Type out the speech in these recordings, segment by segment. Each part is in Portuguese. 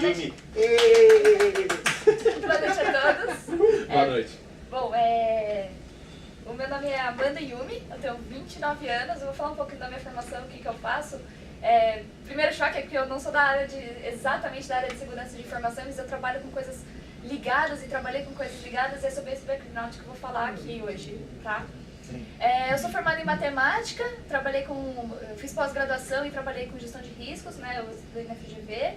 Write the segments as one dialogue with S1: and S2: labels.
S1: noite. Boa noite a todos.
S2: Boa noite.
S1: Bom, o meu nome é Amanda Yumi, eu tenho 29 anos, eu vou falar um pouquinho da minha formação, o que eu faço. Primeiro choque é que eu não sou exatamente da área de segurança de informação, mas eu trabalho com coisas ligadas e trabalhei com coisas ligadas, e é sobre esse background que eu vou falar aqui hoje, tá? Eu sou formada em matemática, fiz pós-graduação e trabalhei com gestão de riscos, né? Eu estudei na FGV.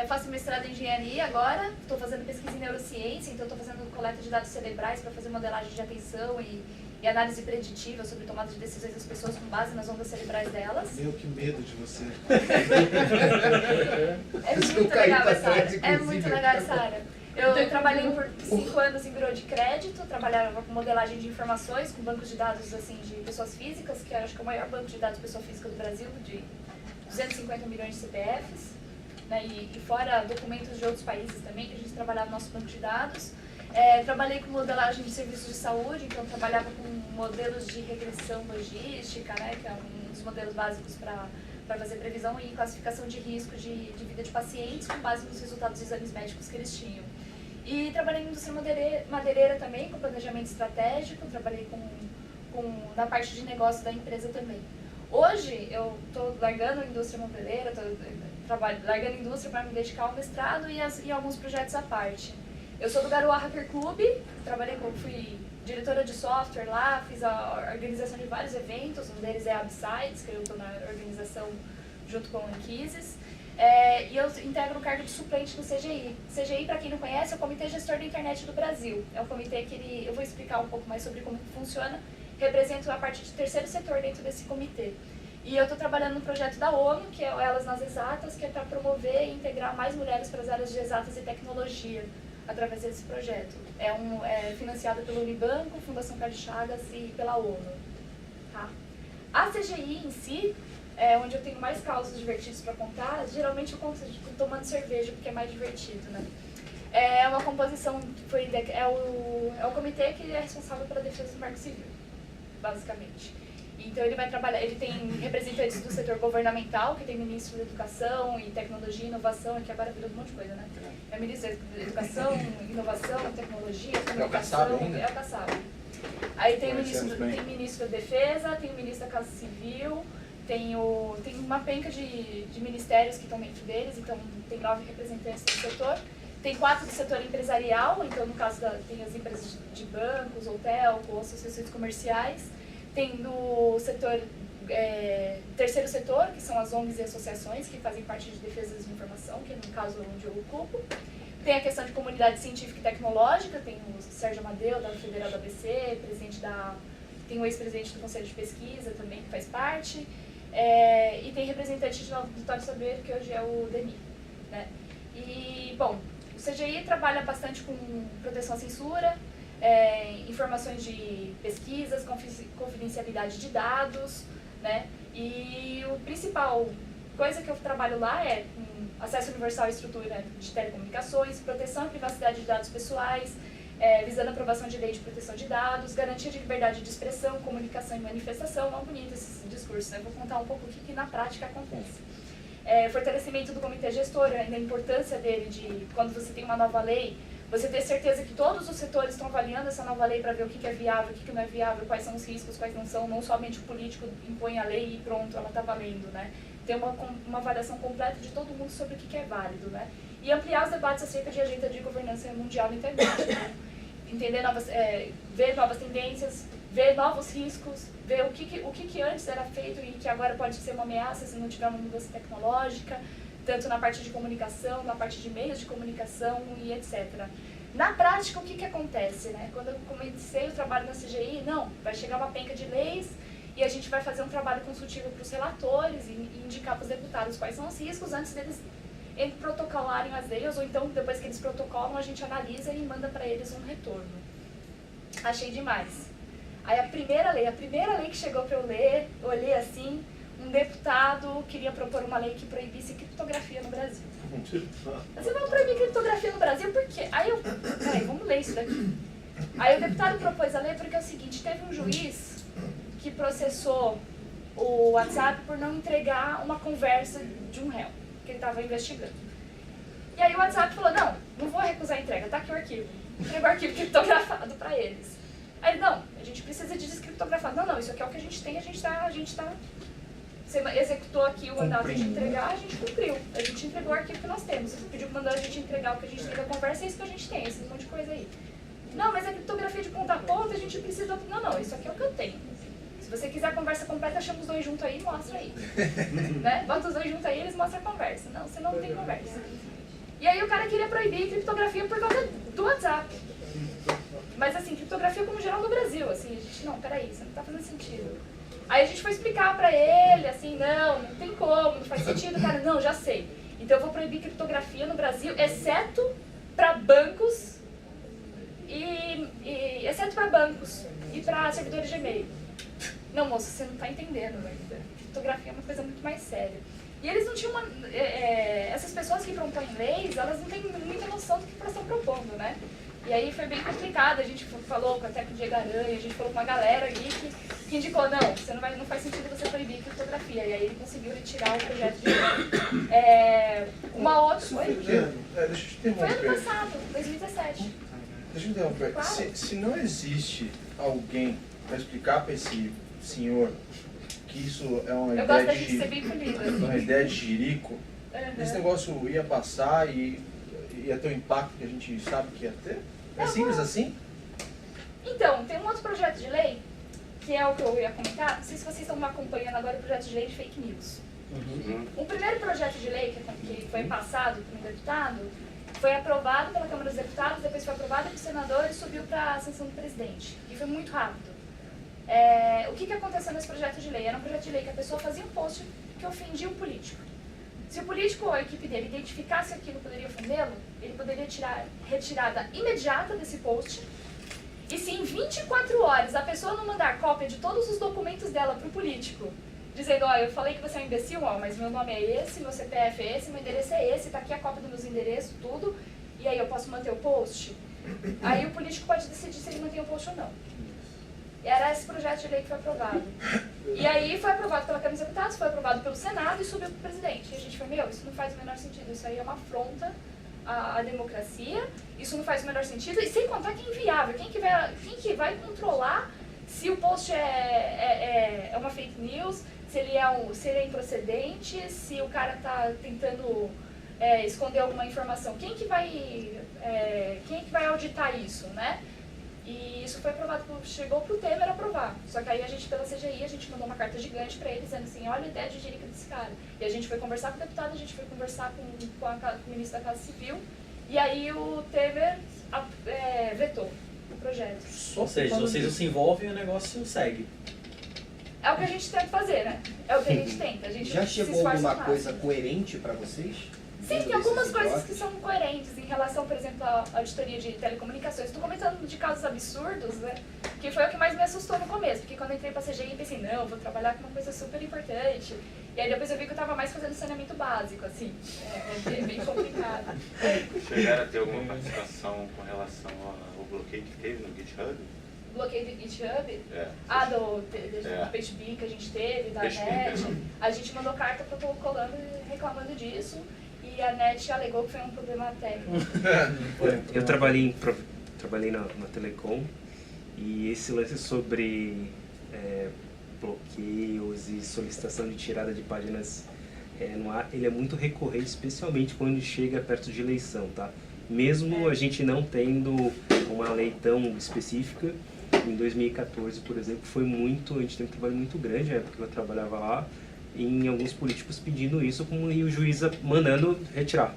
S1: Faço mestrado em engenharia agora, estou fazendo pesquisa em neurociência, então estou fazendo coleta de dados cerebrais para fazer modelagem de atenção e análise preditiva sobre tomada de decisões das pessoas com base nas ondas cerebrais delas.
S3: Meu, que medo de você.
S1: É muito legal essa área. É muito legal essa área. Eu trabalhei por 5 anos em bureau de crédito, trabalhava com modelagem de informações, com bancos de dados assim, de pessoas físicas, que acho que é o maior banco de dados de pessoa física do Brasil, de 250 milhões de CPFs, né, e fora documentos de outros países também, que a gente trabalhava no nosso banco de dados. Trabalhei com modelagem de serviços de saúde, então trabalhava com modelos de regressão logística, né, que é um dos modelos básicos para fazer previsão e classificação de risco de vida de pacientes com base nos resultados dos exames médicos que eles tinham. E trabalhei na indústria madeireira também, com planejamento estratégico, trabalhei na parte de negócio da empresa também. Hoje eu estou largando a indústria madeireira, estou largando a indústria para me dedicar ao mestrado e alguns projetos à parte. Eu sou do Garoa Hacker Club, fui diretora de software lá, fiz a organização de vários eventos, um deles é a Upsides, que eu estou na organização junto com o Anquises. E eu integro o cargo de suplente no CGI. CGI, para quem não conhece, é o Comitê Gestor da Internet do Brasil. É um comitê que eu vou explicar um pouco mais sobre como funciona. Represento a parte de terceiro setor dentro desse comitê. E eu estou trabalhando no projeto da ONU, que é Elas nas Exatas, que é para promover e integrar mais mulheres para as áreas de exatas e tecnologia através desse projeto. É financiado pelo Unibanco, Fundação Carlos Chagas e pela ONU. Tá? A CGI em si, onde eu tenho mais causos divertidos para contar, geralmente eu conto tomando cerveja, porque é mais divertido, né? É uma composição, é o comitê que é responsável pela defesa do Marco Civil, basicamente. Então ele vai trabalhar, ele tem representantes do setor governamental, que tem ministro da Educação e Tecnologia e Inovação, que agora virou um monte de coisa, né? É ministro da Educação, Inovação, Tecnologia, Comunicação, é o Kassab. Aí tem ministro da Defesa, tem o ministro da Casa Civil, tem uma penca de ministérios que estão dentro deles, então tem 9 representantes do setor. Tem 4 do setor empresarial, então no caso tem as empresas de bancos, hotel, associações comerciais. Tem do setor, terceiro setor, que são as ONGs e associações, que fazem parte de defesa de informação, que é no caso onde eu ocupo. Tem a questão de comunidade científica e tecnológica, tem o Sérgio Amadeu, da Federal do ABC, tem o ex-presidente do Conselho de Pesquisa também, que faz parte. E tem representante do Vitório Saber, que hoje é o DEMI. Né? E, bom, o CGI trabalha bastante com proteção à censura, informações de pesquisas, confidencialidade de dados, né? E o principal coisa que eu trabalho lá é acesso universal à estrutura de telecomunicações, proteção e privacidade de dados pessoais, visando a aprovação de lei de proteção de dados, garantia de liberdade de expressão, comunicação e manifestação. Não é bonito esse discurso, né? Eu vou contar um pouco o que na prática acontece. Fortalecimento do comitê gestor, ainda a importância dele de, quando você tem uma nova lei, você ter certeza que todos os setores estão avaliando essa nova lei para ver o que é viável, o que não é viável, quais são os riscos, quais não são, não somente o político impõe a lei e pronto, ela está valendo, né? Ter uma avaliação completa de todo mundo sobre o que é válido, né? E ampliar os debates acerca de agenda de governança mundial na internet, né? Entender ver novas tendências, ver novos riscos, ver o que antes era feito e que agora pode ser uma ameaça se não tiver uma mudança tecnológica, tanto na parte de comunicação, na parte de meios de comunicação e etc. Na prática, o que acontece, né? Quando eu comecei o trabalho na CGI, vai chegar uma penca de leis e a gente vai fazer um trabalho consultivo para os relatores e indicar para os deputados quais são os riscos antes deles protocolarem as leis, ou então, depois que eles protocolam, a gente analisa e manda para eles um retorno. Achei demais. Aí a primeira lei que chegou para eu ler, eu olhei assim, um deputado queria propor uma lei que proibisse criptografia no Brasil. Você vai proibir criptografia no Brasil por quê? Aí peraí, vamos ler isso daqui. Aí o deputado propôs a lei porque é o seguinte, teve um juiz que processou o WhatsApp por não entregar uma conversa de um réu, que ele estava investigando. E E aí o WhatsApp falou, não vou recusar a entrega, tá aqui o arquivo. Entregou o arquivo criptografado para eles. Aí ele, não, a gente precisa de descriptografado. Não, isso aqui é o que a gente tem, você executou aqui o mandato de entregar, a gente cumpriu. A gente entregou o arquivo que nós temos. Você pediu que mandou a gente entregar o que a gente tem da conversa, é isso que a gente tem, esse monte de coisa aí. Não, mas a criptografia de ponta a ponta, a gente precisa... Não, isso aqui é o que eu tenho. Se você quiser a conversa completa, chama os dois juntos aí e mostra aí. Né? Bota os dois juntos aí e eles mostram a conversa. Não, você não tem conversa. E aí o cara queria proibir criptografia por causa do WhatsApp. Mas assim, criptografia como geral no Brasil, assim, a gente, não, peraí, isso não tá fazendo sentido. Aí a gente foi explicar pra ele, assim, não tem como, não faz sentido, cara, não, já sei. Então eu vou proibir criptografia no Brasil, exceto pra bancos e pra servidores de e-mail. Não, moço, você não tá entendendo ainda. Criptografia é uma coisa muito mais séria. E eles não tinham essas pessoas que propõem leis, elas não têm muita noção do que elas estão propondo, né? E aí foi bem complicado, a gente falou até com o Diego Aranha, a gente falou com uma galera ali que indicou, não faz sentido você proibir criptografia. E aí ele conseguiu retirar o projeto de lei. Uma outra...
S2: Deixa eu te interromper.
S1: Foi ano passado, 2017.
S2: Deixa eu interromper.
S1: Claro.
S2: Se não existe alguém para explicar para esse senhor que isso é uma
S1: Eu
S2: ideia
S1: gosto da gente ser bem polida.
S2: uma ideia de jirico, esse negócio ia passar e ia ter o impacto que a gente sabe que ia ter? É simples assim?
S1: Então, tem um outro projeto de lei, que é o que eu ia comentar, não sei se vocês estão acompanhando agora o projeto de lei de fake news. O primeiro projeto de lei que foi passado por um deputado, foi aprovado pela Câmara dos Deputados, depois foi aprovado pelo senador e subiu para a sanção do presidente. E foi muito rápido. O que aconteceu nesse projeto de lei? Era um projeto de lei que a pessoa fazia um post que ofendia o político. Se o político ou a equipe dele identificasse que aquilo poderia ofendê-lo, ele poderia tirar retirada imediata desse post. E se em 24 horas a pessoa não mandar cópia de todos os documentos dela para o político, dizendo, eu falei que você é um imbecil, mas meu nome é esse, meu CPF é esse, meu endereço é esse, tá aqui a cópia dos meus endereços, tudo, e aí eu posso manter o post? Aí o político pode decidir se ele mantém o post ou não. Era esse projeto de lei que foi aprovado. E aí foi aprovado pela Câmara dos Deputados, foi aprovado pelo Senado e subiu para o presidente. E a gente falou, isso não faz o menor sentido, isso aí é uma afronta à democracia, isso não faz o menor sentido, e sem contar que é inviável. Quem que vai controlar se o post é uma fake news, se ele é improcedente, se o cara está tentando esconder alguma informação? Quem que vai auditar isso, né? E isso foi aprovado, chegou para o Temer aprovar. Só que aí a gente, pela CGI, a gente mandou uma carta gigante para eles, dizendo assim, olha a ideia de jirica desse cara. E a gente foi conversar com o deputado, a gente foi conversar com o ministro da Casa Civil, e aí o Temer vetou o projeto.
S3: Ou seja, vocês não se envolvem e o negócio segue.
S1: É o que a gente tenta fazer, né? É o que a gente tenta. A gente
S4: Já
S1: se
S4: chegou
S1: esforça
S4: alguma
S1: ao
S4: coisa
S1: máximo.
S4: coerente para vocês?
S1: Sim, tem algumas coisas que são coerentes em relação, por exemplo, à auditoria de telecomunicações. Estou comentando de casos absurdos, né? Que foi o que mais me assustou no começo, porque quando eu entrei para a CGI, eu pensei, não, vou trabalhar com uma coisa super importante. E aí depois eu vi que eu estava mais fazendo saneamento básico, assim. É bem complicado.
S5: Chegaram a ter alguma participação com relação ao bloqueio que teve no GitHub?
S1: Bloqueio do GitHub,
S5: Do
S1: PageBin que a gente teve, da
S5: PageBin,
S1: NET. A gente mandou carta protocolando e reclamando disso. E a NET alegou que foi um problema técnico.
S6: Eu trabalhei na Telecom e esse lance sobre bloqueios e solicitação de tirada de páginas no ar, ele é muito recorrente, especialmente quando chega perto de eleição, tá? Mesmo a gente não tendo uma lei tão específica, em 2014, por exemplo, a gente teve um trabalho muito grande, na época que eu trabalhava lá, em alguns políticos pedindo isso, e o juiz mandando retirar.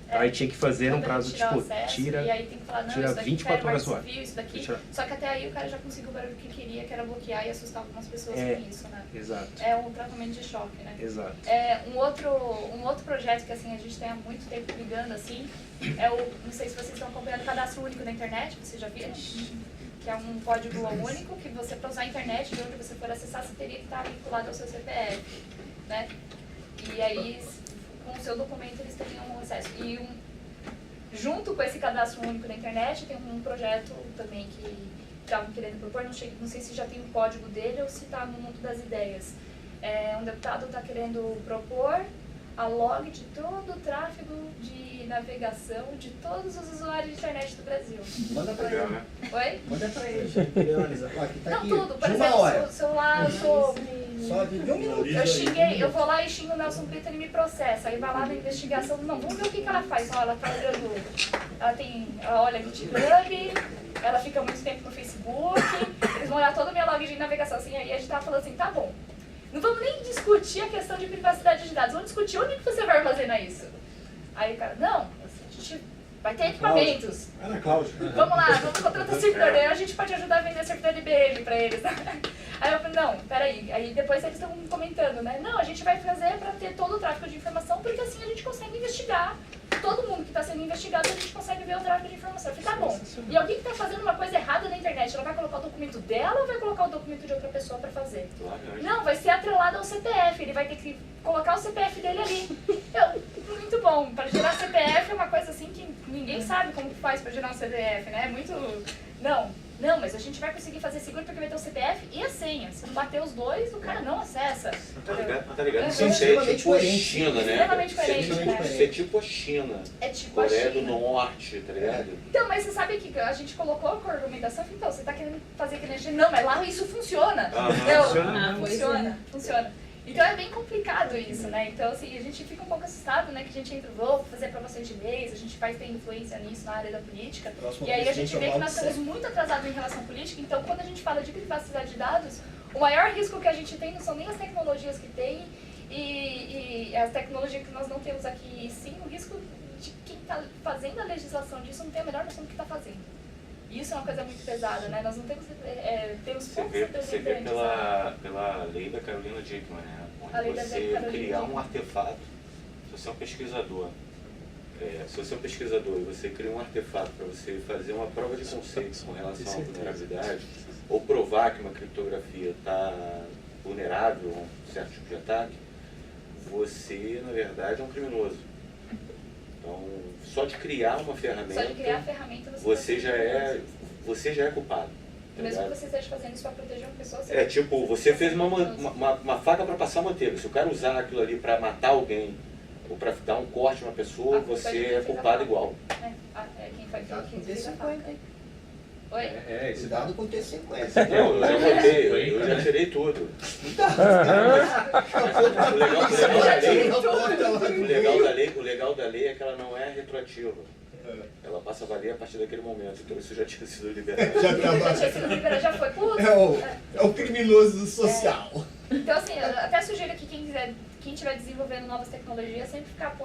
S6: Aí tinha que fazer um prazo, tipo,
S1: tira, e aí tem que falar, não,
S6: tira
S1: isso daqui
S6: 24 horas do ar.
S1: isso daqui. Só que até aí o cara já conseguiu o barulho que queria, que era bloquear e assustar algumas pessoas com isso, né?
S6: Exato.
S1: É um tratamento de choque, né?
S6: Exato.
S1: Um outro projeto que assim, a gente tem há muito tempo brigando, assim, não sei se vocês estão acompanhando o Cadastro Único da Internet, vocês já viram? Que é um código único, que você, para usar a internet, de onde você for acessar, você teria que estar vinculado ao seu CPF, né? E aí, com o seu documento, eles teriam acesso. E junto com esse cadastro único da internet, tem um projeto também que estavam querendo propor, não sei se já tem o código dele ou se está no mundo das ideias. Um deputado está querendo propor a log de todo o tráfego navegação de todos os usuários de internet do Brasil.
S4: Manda pra
S5: Legal,
S4: ele.
S5: né?
S1: Oi?
S4: Manda pra ele.
S6: Queria analisar.
S4: Ó, aqui tá
S1: Não,
S4: aqui.
S1: tudo. Por
S4: De uma
S1: exemplo,
S4: hora.
S1: o celular, eu tô...
S4: Só de um minuto.
S1: Eu xinguei, eu vou lá e xingo o Nelson Brito, ele me processa. Aí vai lá na investigação, não, vamos ver o que ela faz. Ó, ela tá olhando, ela olha GitHub, ela fica muito tempo no Facebook, eles vão olhar toda a minha log de navegação, assim, aí a gente tava falando assim, tá bom, não vamos nem discutir a questão de privacidade de dados, vamos discutir onde que você vai armazenar isso. Aí o cara, não, a gente vai ter equipamentos.
S2: Ana Cláudia.
S1: Vamos lá, vamos contratar servidor, aí a gente pode ajudar a vender servidor IBM pra eles. Aí eu falei, não, peraí, aí depois eles estão comentando, né? Não, a gente vai fazer pra ter todo o tráfego de informação, porque assim a gente consegue investigar. Todo mundo que está sendo investigado, a gente consegue ver o tráfego de informação. Eu falei, tá bom. E alguém que está fazendo uma coisa errada na internet, ela vai colocar o documento dela ou vai colocar o documento de outra pessoa para fazer? Não, vai ser atrelado ao CPF, ele vai ter que colocar o CPF dele ali. Muito bom, para gerar CPF é uma coisa assim que ninguém sabe como que faz para gerar um CPF, né? Muito... Não, mas a gente vai conseguir fazer seguro porque vai ter o CPF e a senha. Se não bater os dois, o cara não acessa.
S5: Tá ligado?
S4: Isso é
S5: Isso é
S4: extremamente
S5: tipo a
S4: coerente.
S5: China, né?
S1: Extremamente coerente, né?
S5: Isso é tipo a China.
S1: É tipo a
S5: Coreia do
S1: China.
S5: Norte, tá ligado?
S1: Então, mas você sabe que a gente colocou com a argumentação, então, você tá querendo fazer que nem a gente... Não, mas lá isso funciona. Funciona. Então é bem complicado isso, né? Então, assim, a gente fica um pouco assustado, né? Que a gente entra, vou fazer aprovações de leis, a gente vai ter influência nisso na área da política.
S4: Próximo
S1: E aí a gente vê que nós
S4: presidente
S1: estamos muito atrasados em relação à política. Então, quando a gente fala de privacidade de dados, o maior risco que a gente tem não são nem as tecnologias que tem e as tecnologias que nós não temos aqui, e sim o risco de quem está fazendo a legislação disso não tem a menor noção do que está fazendo. E isso é uma coisa muito pesada, né? Nós não temos, temos poucos
S5: Você vê
S1: representantes.
S5: pela lei da Carolina Dickmann, né?
S1: A lei
S5: Onde
S1: da
S5: você
S1: Carolina
S5: criar um
S1: Dickmann.
S5: artefato, se você é um pesquisador, e você cria um artefato para você fazer uma prova de conceito com relação à vulnerabilidade, ou provar que uma criptografia está vulnerável a um certo tipo de ataque, você, na verdade, é um criminoso. Então, só de criar uma ferramenta,
S1: Só de criar a ferramenta
S5: você já é culpado. Tá
S1: mesmo que
S5: ligado?
S1: você esteja fazendo isso para proteger uma pessoa, você
S5: É tipo, você fez uma faca para passar manteiga. Se o cara usar aquilo ali para matar alguém ou para dar um corte em uma pessoa,
S1: A culpa é de
S5: você
S1: quem
S5: é
S1: fez a
S5: culpado
S1: faca.
S5: igual.
S1: É quem faz
S4: Cuidado
S1: quem
S4: com
S1: fez a
S4: T50,
S1: faca.
S4: hein?
S1: Oi?
S6: Isso.
S4: Cuidado com o T50.
S5: Não, eu já botei, eu já tirei tudo. O legal da lei é que ela não é retroativa. Ela passa a valer a partir daquele momento, então isso já tinha sido liberado.
S1: Já foi. Putz,
S4: É o criminoso social.
S1: Então, assim, eu até sugiro que quem estiver desenvolvendo novas tecnologias, sempre ficar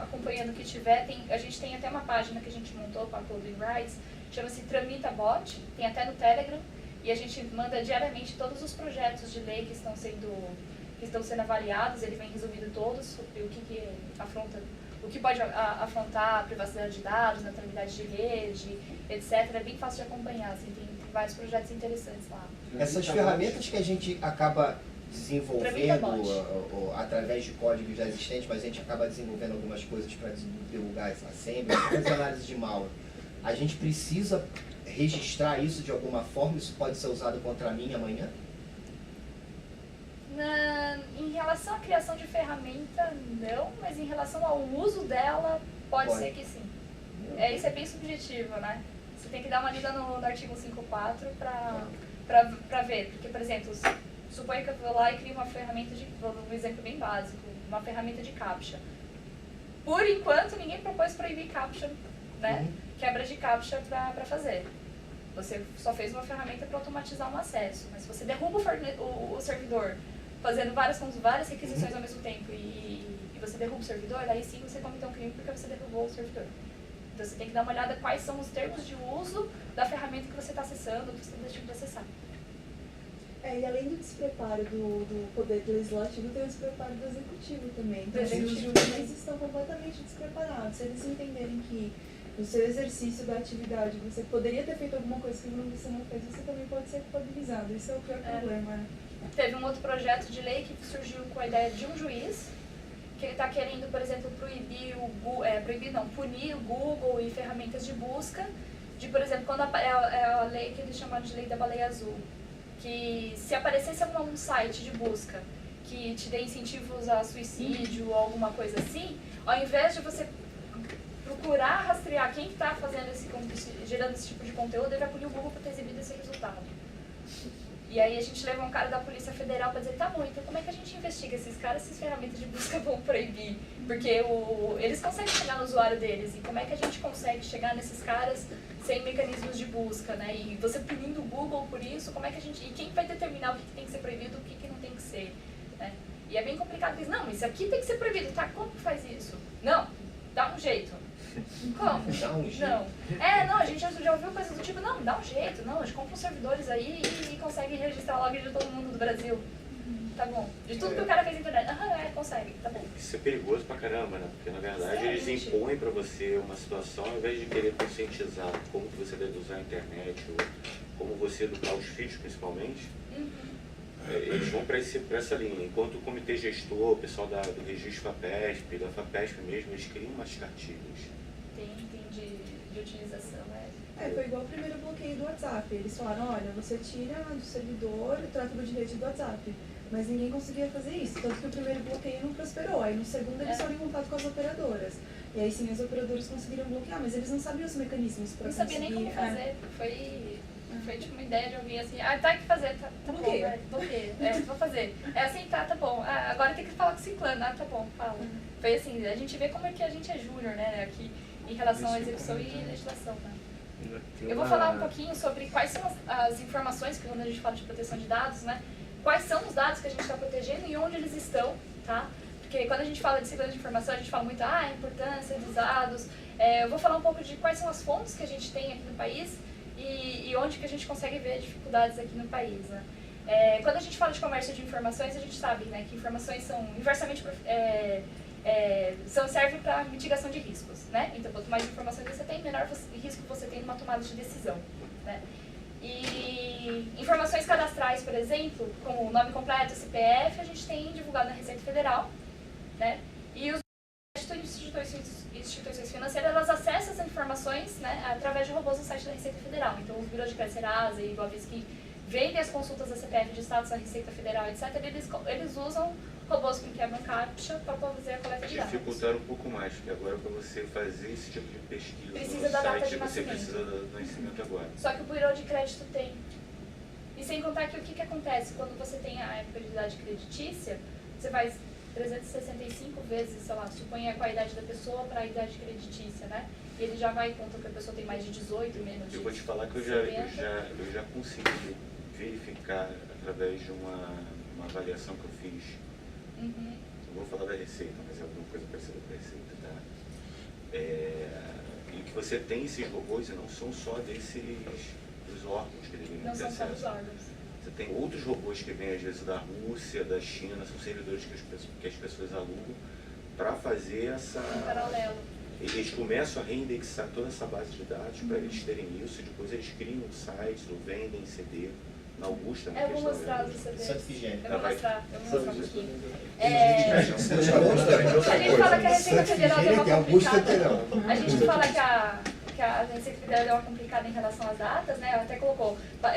S1: acompanhando o que tiver. A gente tem até uma página que a gente montou com a Coding Rights, chama-se TramitaBot, tem até no Telegram, e a gente manda diariamente todos os projetos de lei que estão sendo avaliados, ele vem resumindo todos, sobre o que pode afrontar a privacidade de dados, neutralidade de rede, etc. É bem fácil de acompanhar, assim, tem vários projetos interessantes lá.
S4: Essas ferramentas que a gente acaba desenvolvendo através de códigos já existentes, mas a gente acaba desenvolvendo algumas coisas para divulgar essa assembly, fazer análise de malware. A gente precisa registrar isso de alguma forma? Isso pode ser usado contra mim amanhã?
S1: Em relação à criação de ferramenta, não, mas em relação ao uso dela, pode ser que sim. Isso é bem subjetivo, né? Você tem que dar uma lida no artigo 5.4 para ver, porque, por exemplo, suponha que eu vou lá e crio uma ferramenta vou dar um exemplo bem básico, uma ferramenta de CAPTCHA. Por enquanto, ninguém propôs proibir CAPTCHA, né? Quebra de CAPTCHA para fazer. Você só fez uma ferramenta para automatizar um acesso, mas se você derruba o servidor fazendo várias requisições ao mesmo tempo e você derruba o servidor, aí sim você cometeu um crime porque você derrubou o servidor. Então você tem que dar uma olhada quais são os termos de uso da ferramenta que você está acessando, que você está deixando de acessar.
S7: E além do despreparo do poder legislativo, tem o despreparo do executivo também. Então, os juízes estão completamente despreparados. Se eles entenderem que no seu exercício da atividade você poderia ter feito alguma coisa que você não fez, você também pode ser culpabilizado. Esse é o pior problema, né?
S1: Teve um outro projeto de lei que surgiu com a ideia de um juiz, que ele está querendo, por exemplo, punir o Google e ferramentas de busca, por exemplo, quando a lei que eles chamaram de lei da baleia azul, que se aparecesse um site de busca que te dê incentivos a suicídio ou alguma coisa assim, ao invés de você procurar rastrear quem está fazendo gerando esse tipo de conteúdo, ele vai punir o Google por ter exibido esse resultado. E aí a gente leva um cara da Polícia Federal para dizer, tá bom, então como é que a gente investiga esses caras se as ferramentas de busca vão proibir? Porque eles conseguem chegar no usuário deles, e como é que a gente consegue chegar nesses caras sem mecanismos de busca, né? E você punindo o Google por isso, como é que a gente... E quem vai determinar o que tem que ser proibido e o que não tem que ser, né? E é bem complicado, porque não, isso aqui tem que ser proibido, tá? Como que faz isso? Não, dá um jeito. Como?
S4: Dá um jeito.
S1: Não. Não, a gente já ouviu coisas do tipo, não, dá um jeito, não, a gente compra uns servidores aí e consegue registrar log de todo mundo do Brasil. Tá bom. De tudo que o cara fez na internet. Consegue, tá bom.
S5: Isso é perigoso pra caramba, né? Porque na verdade eles impõem pra você uma situação ao invés de querer conscientizar como que você deve usar a internet, ou como você educar os filhos principalmente. Eles vão para essa linha. Enquanto o comitê gestor, o pessoal do registro FAPESP, da FAPESP mesmo, eles criam umas cartilhas.
S1: Tem de utilização,
S7: foi igual o primeiro bloqueio do WhatsApp. Eles falaram, olha, você tira do servidor o tráfego de rede do WhatsApp. Mas ninguém conseguia fazer isso, tanto que o primeiro bloqueio não prosperou. Aí no segundo eles foram em contato com as operadoras. E aí sim, as operadoras conseguiram bloquear, mas eles não sabiam os mecanismos para conseguir.
S1: Não sabia nem como fazer. Foi tipo uma ideia de alguém assim, tá que fazer, tá bom, bloqueia. Vou fazer. Assim, tá bom. Agora tem que falar com o ciclano, tá bom, fala. Foi assim, a gente vê como é que a gente é júnior, né, aqui, em relação à execução e legislação, né. Eu vou falar um pouquinho sobre quais são as informações, que quando a gente fala de proteção de dados, né, quais são os dados que a gente está protegendo e onde eles estão, tá? Porque quando a gente fala de segurança de informação, a gente fala muito, a importância dos dados. Eu vou falar um pouco de quais são as fontes que a gente tem aqui no país e onde que a gente consegue ver dificuldades aqui no país, né? Quando a gente fala de comércio de informações, a gente sabe, né, que informações são inversamente servem para mitigação de riscos, né? Então, quanto mais informações você tem, menor risco você tem numa tomada de decisão, né? E informações cadastrais, por exemplo, como nome completo, CPF, a gente tem divulgado na Receita Federal, né? E os instituições financeiras, elas acessam essas informações, né, através de robôs no site da Receita Federal. Então, os bureaus de crédito Serasa e Iguavis que vendem as consultas da CPF de status da Receita Federal, etc., eles usam robôs que quebram captcha para fazer a coleta de dados.
S5: Dificultaram um pouco mais, porque agora para você fazer esse tipo de pesquisa
S1: precisa
S5: no
S1: da
S5: site,
S1: data de
S5: você
S1: nascimento.
S5: precisa do nascimento agora.
S1: Só que o bureau de crédito tem. E sem contar que o que acontece quando você tem a época de idade creditícia, você faz 365 vezes, sei lá, suponha a idade da pessoa para a idade creditícia, né? E ele já vai conta que a pessoa tem mais de 18, menos de 70.
S5: Eu vou te falar que eu já consegui verificar através de uma avaliação que eu fiz. Não vou falar da Receita, mas é alguma coisa parecida com a Receita, tá? Em que você tem esses robôs e não são só dos órgãos que deveriam ter acesso.
S1: Não são só dos órgãos.
S5: Você tem outros robôs que vêm às vezes da Rússia, da China, são servidores que as pessoas alugam para fazer essa...
S1: Em paralelo.
S5: Eles começam a reindexar toda essa base de dados para eles terem isso, depois eles criam sites ou vendem CD. Na Augusta,
S1: eu vou mostrar os CDs.
S4: Santa Efigênia.
S1: Eu vou mostrar um pouquinho.
S2: A
S1: gente fala que a Receita Federal deu uma complicada.
S4: A
S1: gente fala que a Receita Federal deu uma complicada em relação às datas, né? Eu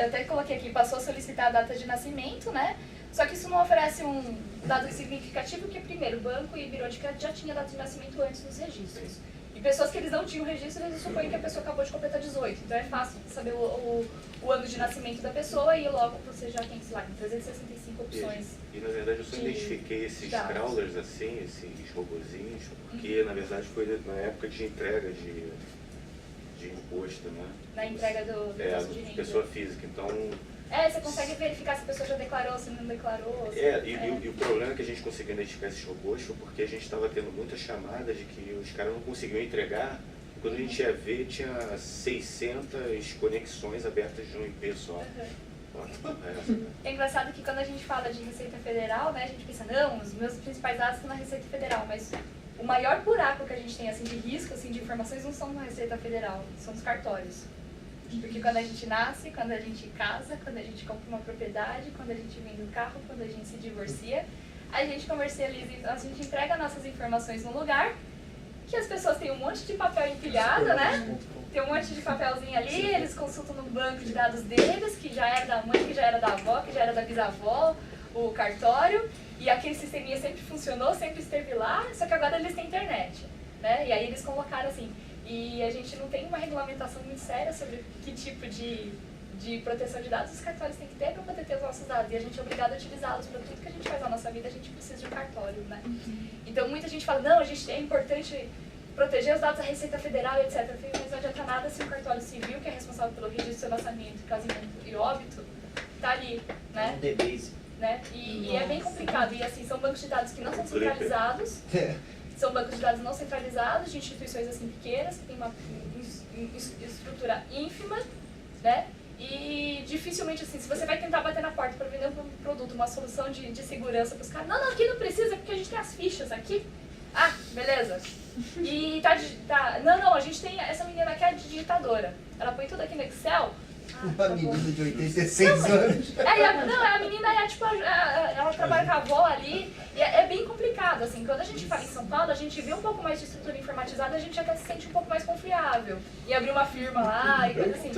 S1: até coloquei aqui, passou a solicitar a data de nascimento, né? Só que isso não oferece um dado significativo, porque primeiro, o banco e o birô de crédito já tinha data de nascimento antes dos registros. E pessoas que eles não tinham registro, eles supõem que a pessoa acabou de completar 18. Então é fácil saber o ano de nascimento da pessoa e logo você já tem, sei lá, 365 opções.
S5: E na verdade eu só identifiquei esses crawlers assim, esses robozinhos, porque na verdade foi na época de entrega de imposto, né?
S1: Na entrega do imposto de renda.
S5: Pessoa física, então...
S1: você consegue verificar se a pessoa já declarou, se não declarou.
S5: E o problema que a gente conseguiu identificar esses robôs foi porque a gente estava tendo muitas chamadas de que os caras não conseguiam entregar. E quando a gente ia ver, tinha 600 conexões abertas de um IP só.
S1: É engraçado que quando a gente fala de Receita Federal, né, a gente pensa, não, os meus principais dados estão na Receita Federal, mas o maior buraco que a gente tem assim, de risco assim, de informações não são na Receita Federal, são nos cartórios. Porque quando a gente nasce, quando a gente casa, quando a gente compra uma propriedade, quando a gente vende um carro, quando a gente se divorcia, a gente comercializa, então a gente entrega nossas informações num lugar que as pessoas têm um monte de papel empilhado, né? Tem um monte de papelzinho ali, eles consultam no banco de dados deles, que já era da mãe, que já era da avó, que já era da bisavó, o cartório, e aquele sisteminha sempre funcionou, sempre esteve lá, só que agora eles têm internet, né? E aí eles colocaram assim... e a gente não tem uma regulamentação muito séria sobre que tipo de proteção de dados os cartórios têm que ter para poder ter os nossos dados. E a gente é obrigado a utilizá-los para tudo que a gente faz na nossa vida, a gente precisa de um cartório, né? Então muita gente fala, não, é importante proteger os dados da Receita Federal, etc. Mas não adianta nada se o cartório civil, que é responsável pelo registro do seu nascimento, casamento e óbito, tá ali, né?
S4: Um DBase.
S1: Né? E é bem complicado. E assim, são bancos de dados que não são centralizados. São bancos de dados não centralizados, de instituições assim pequenas, que têm uma estrutura ínfima, né? E dificilmente, assim, se você vai tentar bater na porta para vender um produto, uma solução de segurança para os caras, não, aqui não precisa, porque a gente tem as fichas aqui. Ah, beleza. E não, a gente tem, essa menina aqui é a digitadora. Ela põe tudo aqui no Excel.
S4: Uma menina de 86 anos.
S1: A menina ela trabalha com a avó ali, e é bem complicado, assim, quando a gente fala em São Paulo, a gente vê um pouco mais de estrutura informatizada, a gente até se sente um pouco mais confiável, e abrir uma firma lá, e coisa assim.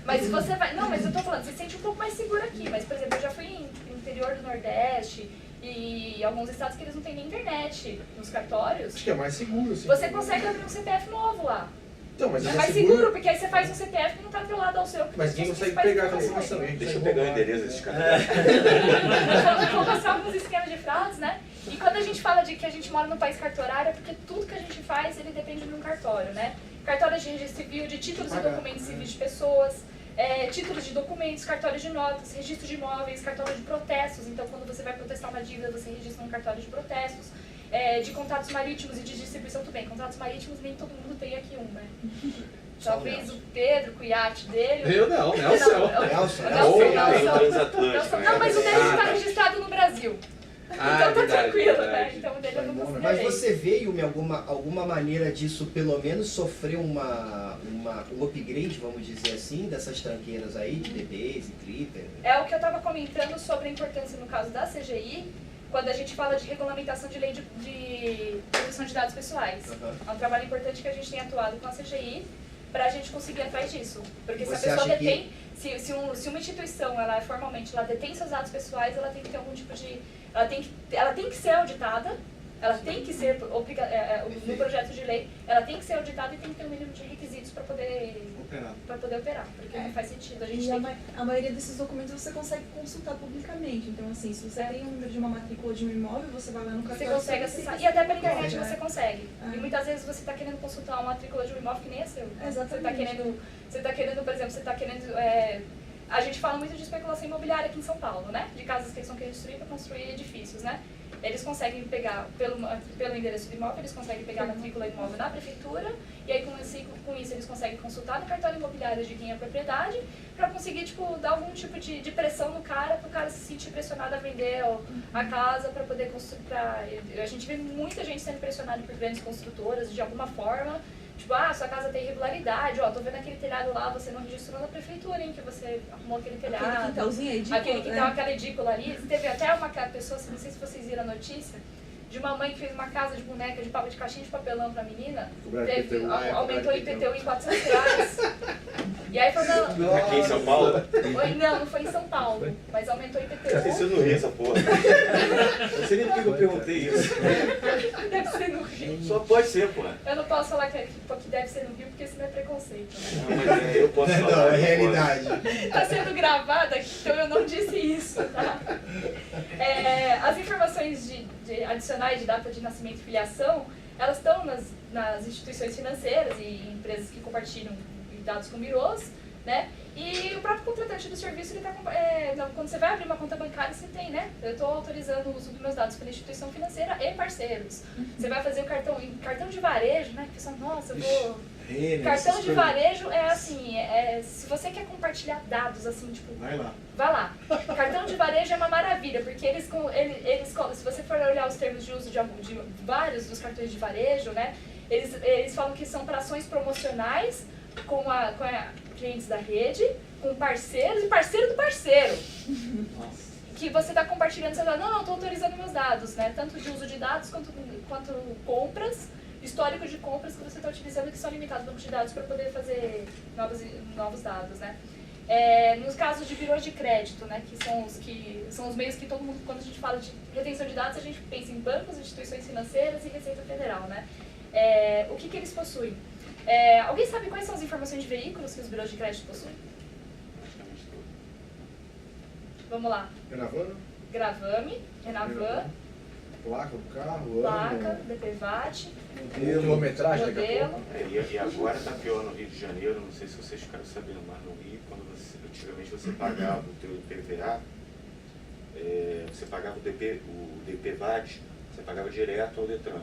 S1: Mas se você vai, não, mas eu tô falando, você se sente um pouco mais seguro aqui, mas, por exemplo, eu já fui no interior do Nordeste, e alguns estados que eles não têm nem internet nos cartórios.
S2: Acho que é mais seguro, assim.
S1: Você consegue abrir um CPF novo lá.
S2: Então, mas
S1: é mais seguro, porque aí você faz um CPF que não está atrelado ao seu.
S2: Mas quem consegue pegar aquela informação?
S5: Deixa eu pegar o endereço desses caras.
S1: Vou mostrar alguns esquemas de fraudes, né? E quando a gente fala de que a gente mora num país cartorário, é porque tudo que a gente faz, ele depende de um cartório, né? Cartório de registro civil, de títulos e documentos civis de pessoas, títulos de documentos, cartório de notas, registro de imóveis, cartório de protestos. Então, quando você vai protestar uma dívida, você registra um cartório de protestos. De contratos marítimos e de distribuição, tudo bem. Contratos marítimos nem todo mundo tem aqui um, né? Talvez o Pedro, com o iate dele.
S2: Eu não, Nelson.
S1: Não, mas o dele está registrado no Brasil. Então tá tranquilo, né? Então o dele eu não considerei.
S4: Mas você vê, Yumi, alguma maneira disso, pelo menos, sofrer um upgrade, vamos dizer assim, dessas tranqueiras aí, de DBase, Clipper?
S1: É o que eu estava comentando sobre a importância no caso da CGI, quando a gente fala de regulamentação de lei de proteção de dados pessoais. É um trabalho importante que a gente tem atuado com a CGI para a gente conseguir atrás disso. Porque se a pessoa detém, se uma instituição, ela formalmente, ela detém seus dados pessoais, ela tem que ter algum tipo de... Ela tem que ser auditada, ela tem que ser, no projeto de lei, ela tem que ser auditada e tem que ter um mínimo de requisitos para poder operar, porque não faz sentido.
S7: A maioria desses documentos você consegue consultar publicamente, então assim, se você tem um número de uma matrícula de um imóvel, você vai lá no cartório.
S1: Você consegue acessar, e até pela internet você consegue. E muitas vezes você está querendo consultar uma matrícula de um imóvel que nem é seu.
S7: Exatamente.
S1: Você está querendo, por exemplo, a gente fala muito de especulação imobiliária aqui em São Paulo, né? De casas que eles vão querer destruir para construir edifícios, né? Eles conseguem pegar, pelo endereço do imóvel, eles conseguem pegar a matrícula do imóvel na prefeitura, e aí com isso eles conseguem consultar no cartório imobiliário de quem é a propriedade, para conseguir dar algum tipo de pressão no cara, para o cara se sentir pressionado a vender a casa, para poder construir. A gente vê muita gente sendo pressionada por grandes construtoras, de alguma forma. Sua casa tem irregularidade, tô vendo aquele telhado lá, você não registrou na prefeitura, hein, que você arrumou aquele telhado.
S7: Aquele quintalzinho edícula.
S1: Aquele quintal, aquela edícula ali. Teve até uma pessoa, não sei se vocês viram a notícia, de uma mãe que fez uma casa de boneca de caixinha de papelão pra menina, aumentou o IPTU em R$400. E aí falou,
S5: aqui em São Paulo?
S1: Não foi em São Paulo, mas aumentou o IPTU.
S5: Eu não ri essa porra. Não sei nem por que eu perguntei isso.
S1: Deve ser no Rio.
S5: Só pode ser, porra.
S1: Eu não posso falar que deve ser no Rio, porque isso não é preconceito. Né?
S5: Não, mas eu posso falar.
S4: Não, é realidade.
S1: Está sendo gravado aqui, então eu não disse isso, tá? As informações adicionais de data de nascimento e filiação, elas estão nas instituições financeiras e empresas que compartilham dados com birôs, né? E o próprio contratante do serviço, ele quando você vai abrir uma conta bancária, você tem, né? Eu estou autorizando o uso dos meus dados pela instituição financeira e parceiros. Você vai fazer o cartão de varejo, né? Que pessoal, nossa, eu vou... Cartão de varejo é assim, se você quer compartilhar dados, assim,
S2: vai
S1: lá. Cartão de varejo é uma maravilha, porque eles se você for olhar os termos de uso de vários dos cartões de varejo, né? Eles falam que são para ações promocionais com clientes da rede, com parceiros e parceiro do parceiro.
S3: Nossa.
S1: Que você está compartilhando seus dados. Não, estou autorizando meus dados, né? Tanto de uso de dados quanto compras, histórico de compras que você está utilizando, que são limitados bancos de dados para poder fazer novos dados, né? Nos casos de birôs de crédito, né, que são os meios que todo mundo, quando a gente fala de retenção de dados, a gente pensa em bancos, instituições financeiras e Receita Federal, né? O que eles possuem? Alguém sabe quais são as informações de veículos que os birôs de crédito possuem?
S5: Praticamente tudo.
S1: Vamos lá. Gravame, Renavan,
S2: Placa do carro,
S1: placa,
S2: ano,
S1: DPVAT,
S2: quilometragem daqui a
S1: modelo.
S2: pouco.
S5: E agora está pior no Rio de Janeiro, não sei se vocês ficaram sabendo, mas no Rio, antigamente você pagava o teu IPVA, você pagava o DPVAT, você pagava direto ao Detran.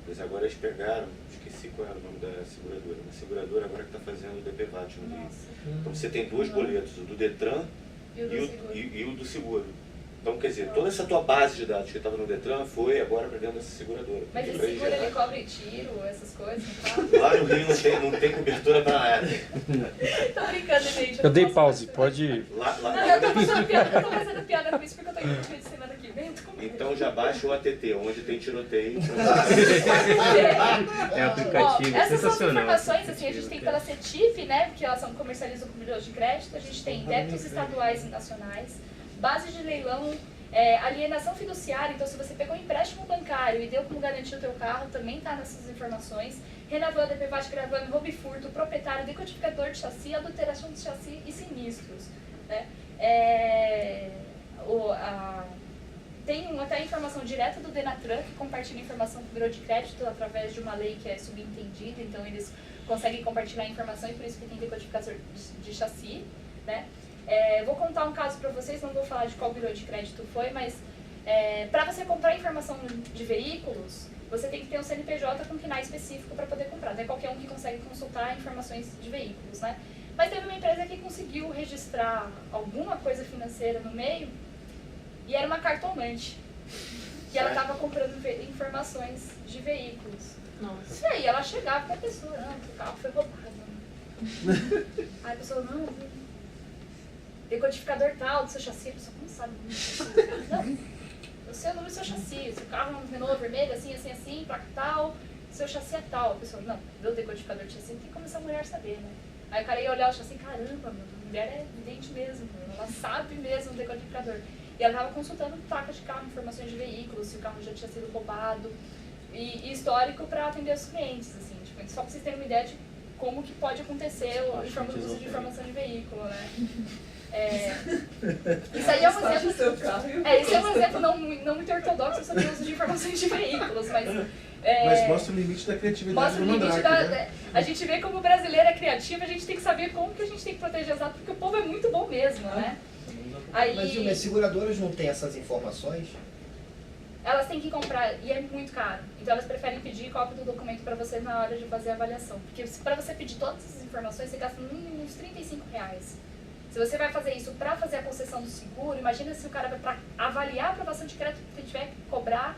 S5: Mas agora eles pegaram, esqueci qual era o nome da seguradora, uma seguradora agora que está fazendo o DPVAT no Rio. Então você tem dois boletos, o do Detran e o do seguro. Então, quer dizer, toda essa tua base de dados que estava no Detran foi agora para dentro dessa seguradora.
S1: Mas esse seguro ele cobre tiro, essas coisas, não tá?
S5: Lá no Rio não tem cobertura para nada.
S1: Tô brincando, gente.
S8: Eu dei pause, pode ir.
S1: Não, eu tô fazendo piada com isso porque eu tô indo de semana que vem.
S5: Então já baixa o ATT, onde tem tiroteio.
S6: É aplicativo,
S1: essas são as
S6: sensacional.
S1: informações, assim, a gente tem pela CETIP, né, porque elas são comercializam com bilhões de crédito, a gente tem débitos estaduais e nacionais, base de leilão, alienação fiduciária, então se você pegou um empréstimo bancário e deu como garantia o teu carro, também está nessas informações, Renavan, DPVAT, Gravame, roubo e furto, proprietário, decodificador de chassi, adulteração de chassi e sinistros, né. Tem até informação direta do Denatran, que compartilha informação com o Bureau de Crédito através de uma lei que é subentendida, então eles conseguem compartilhar informação e por isso que tem decodificador de chassi, né. Vou contar um caso para vocês, não vou falar de qual Bureau de Crédito foi, mas para você comprar informação de veículos, você tem que ter um CNPJ com KNAI específico para poder comprar. Não é qualquer um que consegue consultar informações de veículos, né. Mas teve uma empresa que conseguiu registrar alguma coisa financeira no meio, e era uma cartomante. E ela estava comprando informações de veículos.
S9: Nossa.
S1: E aí ela chegava com a pessoa, não, que o carro foi roubado. Aí a pessoa, não, decodificador tal do seu chassi. A pessoa, como sabe o número do chassi? Não, eu sei o número do seu chassi. Seu carro é um Renault vermelho, assim, assim, assim, placa tal, seu chassi é tal. A pessoa, não, meu decodificador de chassi, não tem como essa mulher saber, né? Aí o cara ia olhar o chassi, caramba, a mulher é evidente mesmo, ela sabe mesmo o decodificador. E ela estava consultando placa de carro, informações de veículos, se o carro já tinha sido roubado, e histórico para atender os clientes, assim, tipo, só para vocês terem uma ideia de como que pode acontecer o uso de informação de veículo, né? Isso aí é um exemplo. Isso é um exemplo não muito ortodoxo sobre o uso de informações de veículos,
S2: mas mostra o limite da criatividade do Mandrake, né?
S1: A gente vê como o brasileiro é criativo, a gente tem que saber como que a gente tem que proteger os dados, porque o povo é muito bom mesmo, né?
S4: Mas as seguradoras não têm essas informações?
S1: Elas têm que comprar, e é muito caro. Então elas preferem pedir cópia do documento para você na hora de fazer a avaliação. Porque para você pedir todas essas informações, você gasta no mínimo uns R$35. Se você vai fazer isso para fazer a concessão do seguro, imagina se o cara vai para avaliar a aprovação de crédito, que tiver que cobrar,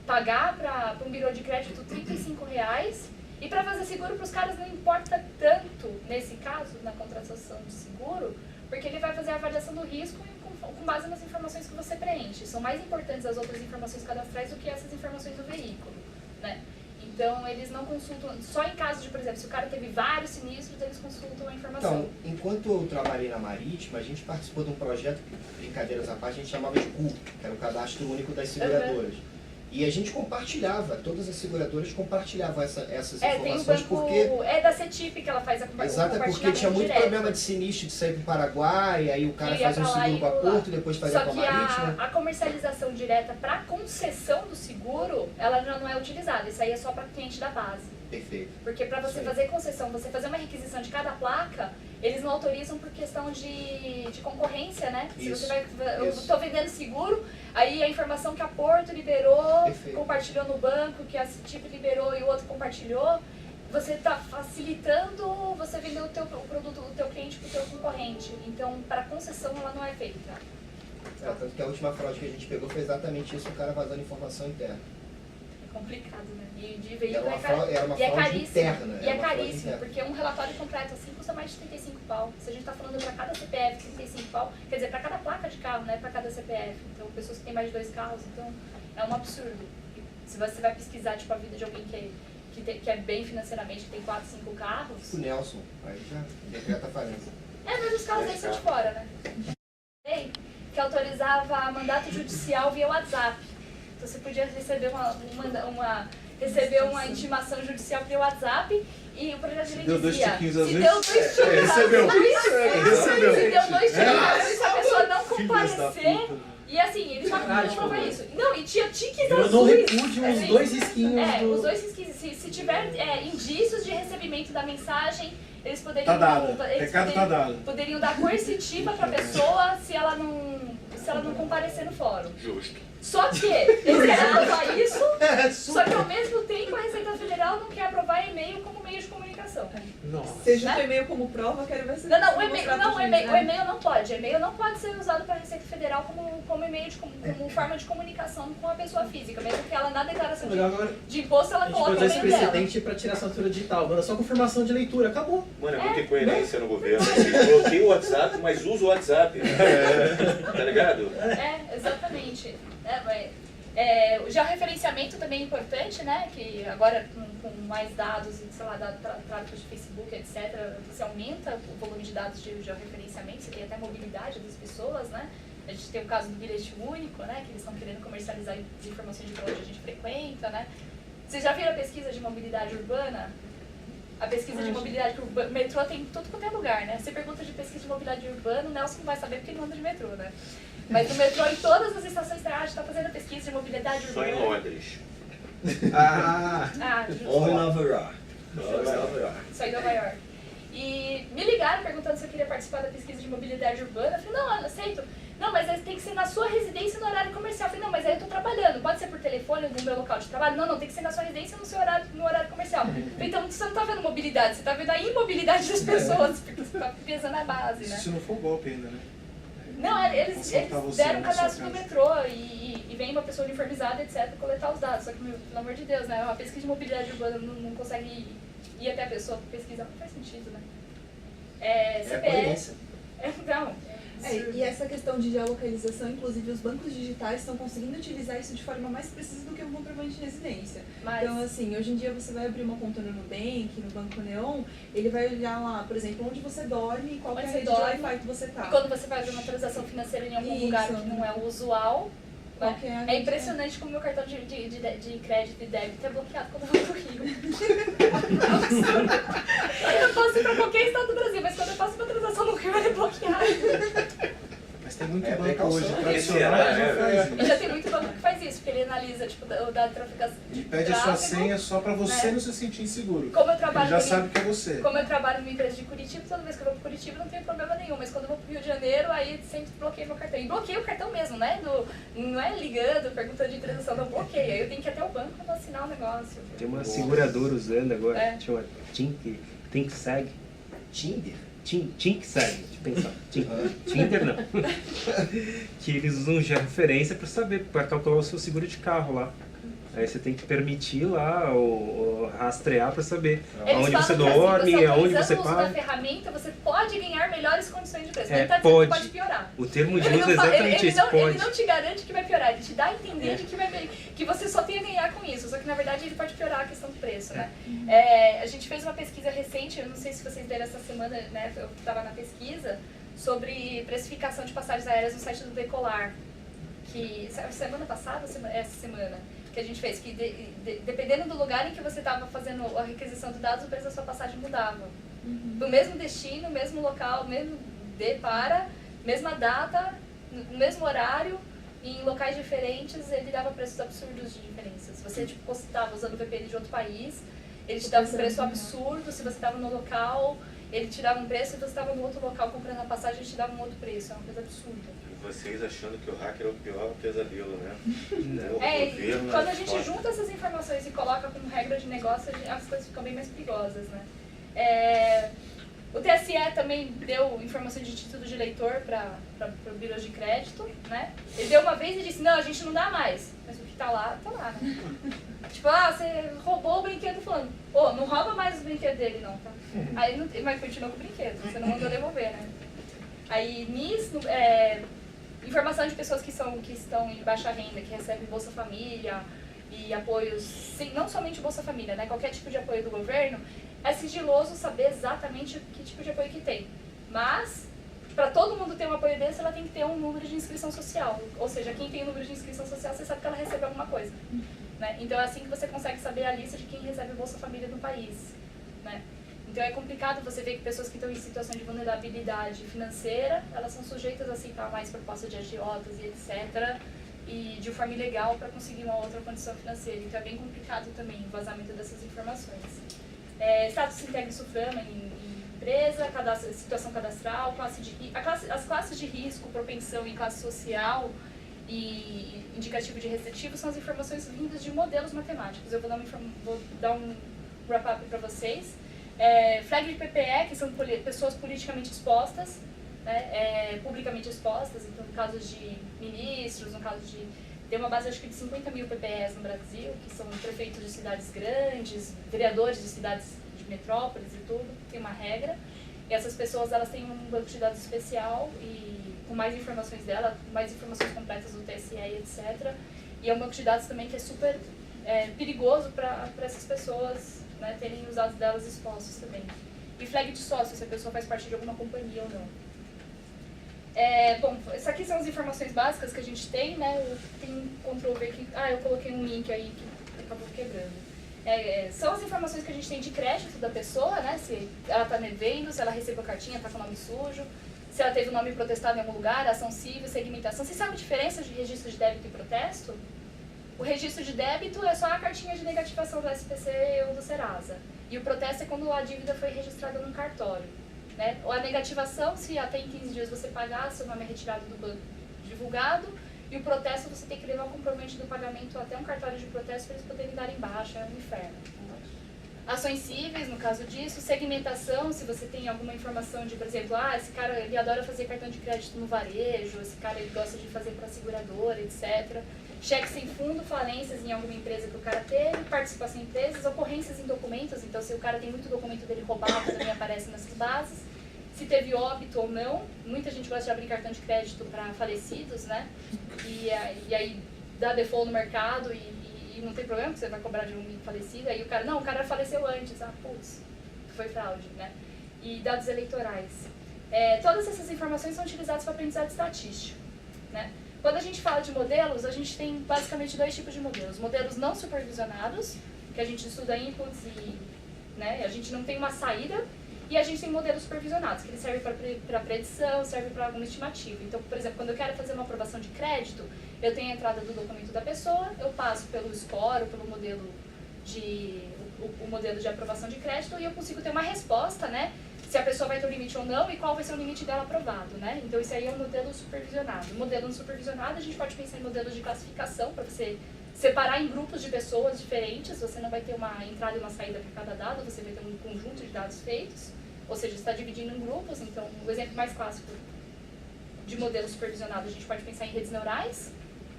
S1: pagar para um birô de crédito R$35. E para fazer seguro para os caras não importa tanto, nesse caso, na contratação de seguro, porque ele vai fazer a avaliação do risco com base nas informações que você preenche. São mais importantes as outras informações cadastrais do que essas informações do veículo, né? Então, eles não consultam, só em caso de, por exemplo, se o cara teve vários sinistros, eles consultam a informação.
S4: Então, enquanto eu trabalhei na Marítima, a gente participou de um projeto que, brincadeiras à parte, a gente chamava de CUP, que era o Cadastro Único das Seguradoras. E a gente compartilhava, todas as seguradoras compartilhavam essas informações,
S1: tem um banco,
S4: porque...
S1: É da CETIP que ela faz a
S4: Exato, porque tinha muito problema de sinistro de sair para o Paraguai, aí o cara fazia um seguro com a Porto, depois fazia com a Marítima.
S1: Só que a comercialização direta para concessão do seguro, ela já não é utilizada, isso aí é só para cliente da base.
S4: Perfeito.
S1: Porque para você fazer concessão, você fazer uma requisição de cada placa, eles não autorizam por questão de concorrência, né?
S4: Isso,
S1: se você vai, eu estou vendendo seguro, aí a informação que a Porto liberou,
S4: Perfeito.
S1: Compartilhou no banco, que a CETIP liberou e o outro compartilhou, você está facilitando você vender o produto, o teu cliente para o teu concorrente. Então, para concessão, ela não é feita.
S4: Tanto que a última fraude que a gente pegou foi exatamente isso, o cara vazando informação interna.
S1: Complicado, né? E de veículo
S4: era uma fraude interna.
S1: E é caríssimo, porque um relatório completo assim custa mais de 35 pau. Se a gente está falando para cada CPF 35 pau, quer dizer, para cada placa de carro, né? Para cada CPF. Então, pessoas que têm mais de 2 carros, então é um absurdo. Se você vai pesquisar tipo, a vida de alguém que é bem financeiramente, que tem 4, 5 carros...
S4: O Nelson, aí já decreta falência.
S1: Mas os carros aí são de fora, né? Que autorizava mandato judicial via WhatsApp. Então você podia receber uma intimação judicial via WhatsApp E o projeto de lei
S2: Deu 2
S1: dizia,
S2: tiquinhos às
S1: se
S2: vezes.
S1: deu 2 tiquinhos,
S2: Recebeu. Recebeu.
S1: se deu 2 tiquinhos, se a pessoa não
S3: Filhas da
S1: comparecer,
S3: puta.
S1: e assim, eles estavam prova isso. Não, e tinha tiques
S3: Eu não
S1: azuis.
S3: repudio os
S1: assim,
S3: 2 risquinhos do...
S1: os 2 risquinhos. Se tiver indícios de recebimento da mensagem, eles poderiam...
S2: Tá dado. Recado tá dado.
S1: Poderiam dar coercitiva pra pessoa se ela não comparecer no fórum.
S5: Justo.
S1: Só que eles querem aprovar isso, só que ao mesmo tempo a Receita Federal não quer aprovar e-mail como meio de comunicação.
S2: Nossa.
S7: Seja
S1: Né?
S7: o e-mail como prova, quero ver se
S1: Não,
S7: você
S1: o e-mail,
S7: mostrar
S1: não,
S7: pro
S1: o
S7: juiz,
S1: e-mail,
S7: né?
S1: o e-mail não pode. O e-mail não pode ser usado pela Receita Federal como e-mail como forma de comunicação com a pessoa física, mesmo que ela na declaração
S3: Legal, agora
S1: de imposto ela
S3: a gente
S1: coloque
S3: pode
S1: o
S3: usar esse
S1: e-mail dela.
S3: precedente pra tirar a assinatura digital. Manda só confirmação de leitura, acabou.
S5: Mano, é muita incoerência no governo. Eu coloquei o WhatsApp, mas uso o WhatsApp. Tá ligado?
S1: Exatamente. O georreferenciamento também é importante, né? Que agora com mais dados, sei lá, tráfego de Facebook, etc., você aumenta o volume de dados de georreferenciamento, você tem até a mobilidade das pessoas, né? A gente tem o caso do bilhete único, né? Que eles estão querendo comercializar as informações de onde a gente frequenta, né? Vocês já viram a pesquisa de mobilidade urbana? A pesquisa de mobilidade urbana, metrô tem em tudo quanto é lugar, né? Você pergunta de pesquisa de mobilidade urbana, o Nelson não vai saber porque ele não anda de metrô, né? Mas no metrô, em todas as estações da rádio, está fazendo a pesquisa de mobilidade
S5: Só
S1: urbana.
S5: em Londres.
S1: Justo.
S4: Ou em Nova York.
S1: Só em Nova York. E me ligaram perguntando se eu queria participar da pesquisa de mobilidade urbana. Eu falei, não, eu aceito. Não, mas tem que ser na sua residência no horário comercial. Eu falei, não, mas aí eu tô trabalhando. Pode ser por telefone no meu local de trabalho? Não, tem que ser na sua residência no horário comercial. Eu falei, então você não tá vendo mobilidade, você tá vendo a imobilidade das pessoas, porque você tá pesando a base, né?
S2: Se não for golpe ainda, né?
S1: Não, eles deram um cadastro
S2: no
S1: do metrô e vem uma pessoa uniformizada, etc., coletar os dados. Só que, pelo amor de Deus, né? Uma pesquisa de mobilidade urbana não consegue ir até a pessoa para pesquisar. Não faz sentido, né?
S4: Coerência.
S1: Então,
S7: E essa questão de geolocalização, inclusive os bancos digitais estão conseguindo utilizar isso de forma mais precisa do que o comprovante de residência. Então, assim, hoje em dia você vai abrir uma conta no Nubank, no Banco Neon, ele vai olhar lá, por exemplo, onde você dorme e qual é a rede de Wi-Fi que você tá.
S1: E quando você faz uma transação financeira em algum lugar que não é o usual, é impressionante como meu cartão de crédito e débito é bloqueado quando eu vou pro Rio. Eu posso ir pra qualquer estado do Brasil, mas quando eu faço uma transação no Rio, ele é bloqueado.
S2: Mas tem muito
S4: É,
S2: banco
S4: precaução.
S2: hoje tradicional que já faz
S1: E
S2: isso.
S1: já tem muito banco que faz isso, porque ele analisa tipo, o dado de traficação.
S2: E pede a sua senha só pra você não se sentir inseguro.
S1: Como eu trabalho
S2: Ele já
S1: também-
S2: sabe que é você.
S1: Como eu trabalho numa empresa de Curitiba, toda vez que eu vou para Curitiba não tem problema nenhum, mas quando eu vou para o Rio de Janeiro, aí sempre bloqueio meu cartão. E bloqueio o cartão mesmo, né? Não é ligando, perguntando de transação, não bloqueia. Aí eu tenho que ir até o banco para assinar o negócio.
S6: Tem uma seguradora usando agora,
S1: É.
S6: chama ThinkSeg.
S4: Tinder?
S6: ThinkSeg, de pensar. Tinder não. Que eles usam já referência para saber, para calcular o seu seguro de carro lá. Aí você tem que permitir lá, ou rastrear para saber
S1: Eles
S6: aonde
S1: falam
S6: você
S1: que, assim,
S6: dorme, aonde
S1: autorizando
S6: você
S1: o uso da
S6: paga.
S1: ferramenta, você pode ganhar melhores condições de preço.
S6: É,
S1: Ele está dizendo
S6: pode.
S1: que pode piorar.
S6: O termo de
S1: Ele
S6: uso
S1: não
S6: é
S1: fa-
S6: exatamente
S1: ele
S6: isso,
S1: não,
S6: pode.
S1: ele não te garante que vai piorar, ele te dá a entender de que você só tem a ganhar com isso. Só que na verdade ele pode piorar a questão do preço, né? A gente fez uma pesquisa recente, eu não sei se vocês leram essa semana, né? Eu estava na pesquisa, sobre precificação de passagens aéreas no site do Decolar. Que semana passada, essa semana, que a gente fez, que dependendo do lugar em que você estava fazendo a requisição de dados, o preço da sua passagem mudava. Do mesmo destino, mesmo local, mesmo mesma data, no mesmo horário, em locais diferentes, ele dava preços absurdos de diferença. Se você tipo, estava usando o VPN de outro país, ele te dava um preço absurdo. Se você estava no local, ele te dava um preço. Se você estava no outro local comprando a passagem, ele te dava um outro preço. É uma coisa absurda.
S5: E vocês achando que o hacker é o pior pesadelo, né?
S6: Não.
S5: O governo,
S1: Quando a
S5: as
S1: gente
S5: fotos.
S1: junta essas informações e coloca como regra de negócio, as coisas ficam bem mais perigosas, né? O TSE também deu informação de título de eleitor para o Biro de Crédito, né? Ele deu uma vez e disse, não, a gente não dá mais. Mas o que tá lá, né? Tipo, você roubou o brinquedo fulano. Pô, não rouba mais os brinquedos dele, não, tá? Aí, mas continuou com o brinquedo, você não mandou devolver, né? Aí, informação de pessoas que estão em baixa renda, que recebem Bolsa Família e apoios, sim, não somente Bolsa Família, né? Qualquer tipo de apoio do governo, é sigiloso saber exatamente que tipo de apoio que tem. Mas, para todo mundo ter um apoio desse, ela tem que ter um número de inscrição social. Ou seja, quem tem um número de inscrição social, você sabe que ela recebe alguma coisa. Né? Então é assim que você consegue saber a lista de quem recebe Bolsa Família no país. né? Então é complicado você ver que pessoas que estão em situação de vulnerabilidade financeira, elas são sujeitas a aceitar mais propostas de agiotas e etc., e de forma ilegal para conseguir uma outra condição financeira. Então é bem complicado também o vazamento dessas informações. Status Integre Suframa em empresa, situação cadastral, as classes de risco, propensão e classe social e indicativo de restritivo são as informações vindas de modelos matemáticos. Eu vou dar um wrap-up para vocês. Flag de PPE, que são pessoas politicamente expostas, né, publicamente expostas, então no caso de ministros, no caso de... Tem uma base, acho que de 50 mil PPEs no Brasil, que são prefeitos de cidades grandes, vereadores de cidades de metrópoles e tudo, tem uma regra. E essas pessoas, elas têm um banco de dados especial e com mais informações dela, mais informações completas do TSE e etc. E é um banco de dados também que é super perigoso para essas pessoas, né, terem os dados delas expostos também. E flag de sócio, se a pessoa faz parte de alguma companhia ou não. Bom, essas aqui são as informações básicas que a gente tem, né? Tem um Ctrl+V aqui. Eu coloquei um link aí que acabou quebrando. São as informações que a gente tem de crédito da pessoa, né? Se ela está devendo, se ela recebeu a cartinha, está com o nome sujo, se ela teve o nome protestado em algum lugar, ação civil, segmentação. Vocês sabem a diferença de registro de débito e protesto? O registro de débito é só a cartinha de negativação do SPC ou do Serasa. E o protesto é quando a dívida foi registrada num cartório. Né? Ou a negativação, se até em 15 dias você pagar, seu nome é retirado do banco divulgado, e o protesto você tem que levar o comprovante do pagamento até um cartório de protesto para eles poderem dar em baixa, é um inferno. Ações cíveis, no caso disso, segmentação, se você tem alguma informação de, por exemplo, esse cara ele adora fazer cartão de crédito no varejo, esse cara ele gosta de fazer para seguradora, etc. Cheque sem fundo, falências em alguma empresa que o cara teve, participação em empresas, ocorrências em documentos, então se o cara tem muito documento dele roubado, também aparece nessas bases. Se teve óbito ou não, muita gente gosta de abrir cartão de crédito para falecidos, né? E aí dá default no mercado e não tem problema, porque você vai cobrar de um falecido, aí o cara faleceu antes, putz, foi fraude, né? E dados eleitorais. Todas essas informações são utilizadas para aprendizado estatístico, né? Quando a gente fala de modelos, a gente tem basicamente dois tipos de modelos. Modelos não supervisionados, que a gente estuda inputs e, né, a gente não tem uma saída, e a gente tem modelos supervisionados, que eles servem para predição, servem para alguma estimativa. Então, por exemplo, quando eu quero fazer uma aprovação de crédito, eu tenho a entrada do documento da pessoa, eu passo pelo score, pelo modelo o modelo de aprovação de crédito, e eu consigo ter uma resposta, né? Se a pessoa vai ter o limite ou não e qual vai ser o limite dela aprovado, né? Então isso aí é um modelo supervisionado. O modelo não supervisionado, a gente pode pensar em modelos de classificação para você separar em grupos de pessoas diferentes. Você não vai ter uma entrada e uma saída para cada dado, você vai ter um conjunto de dados feitos, ou seja, você está dividindo em grupos. Então, o exemplo mais clássico de modelo supervisionado, a gente pode pensar em redes neurais,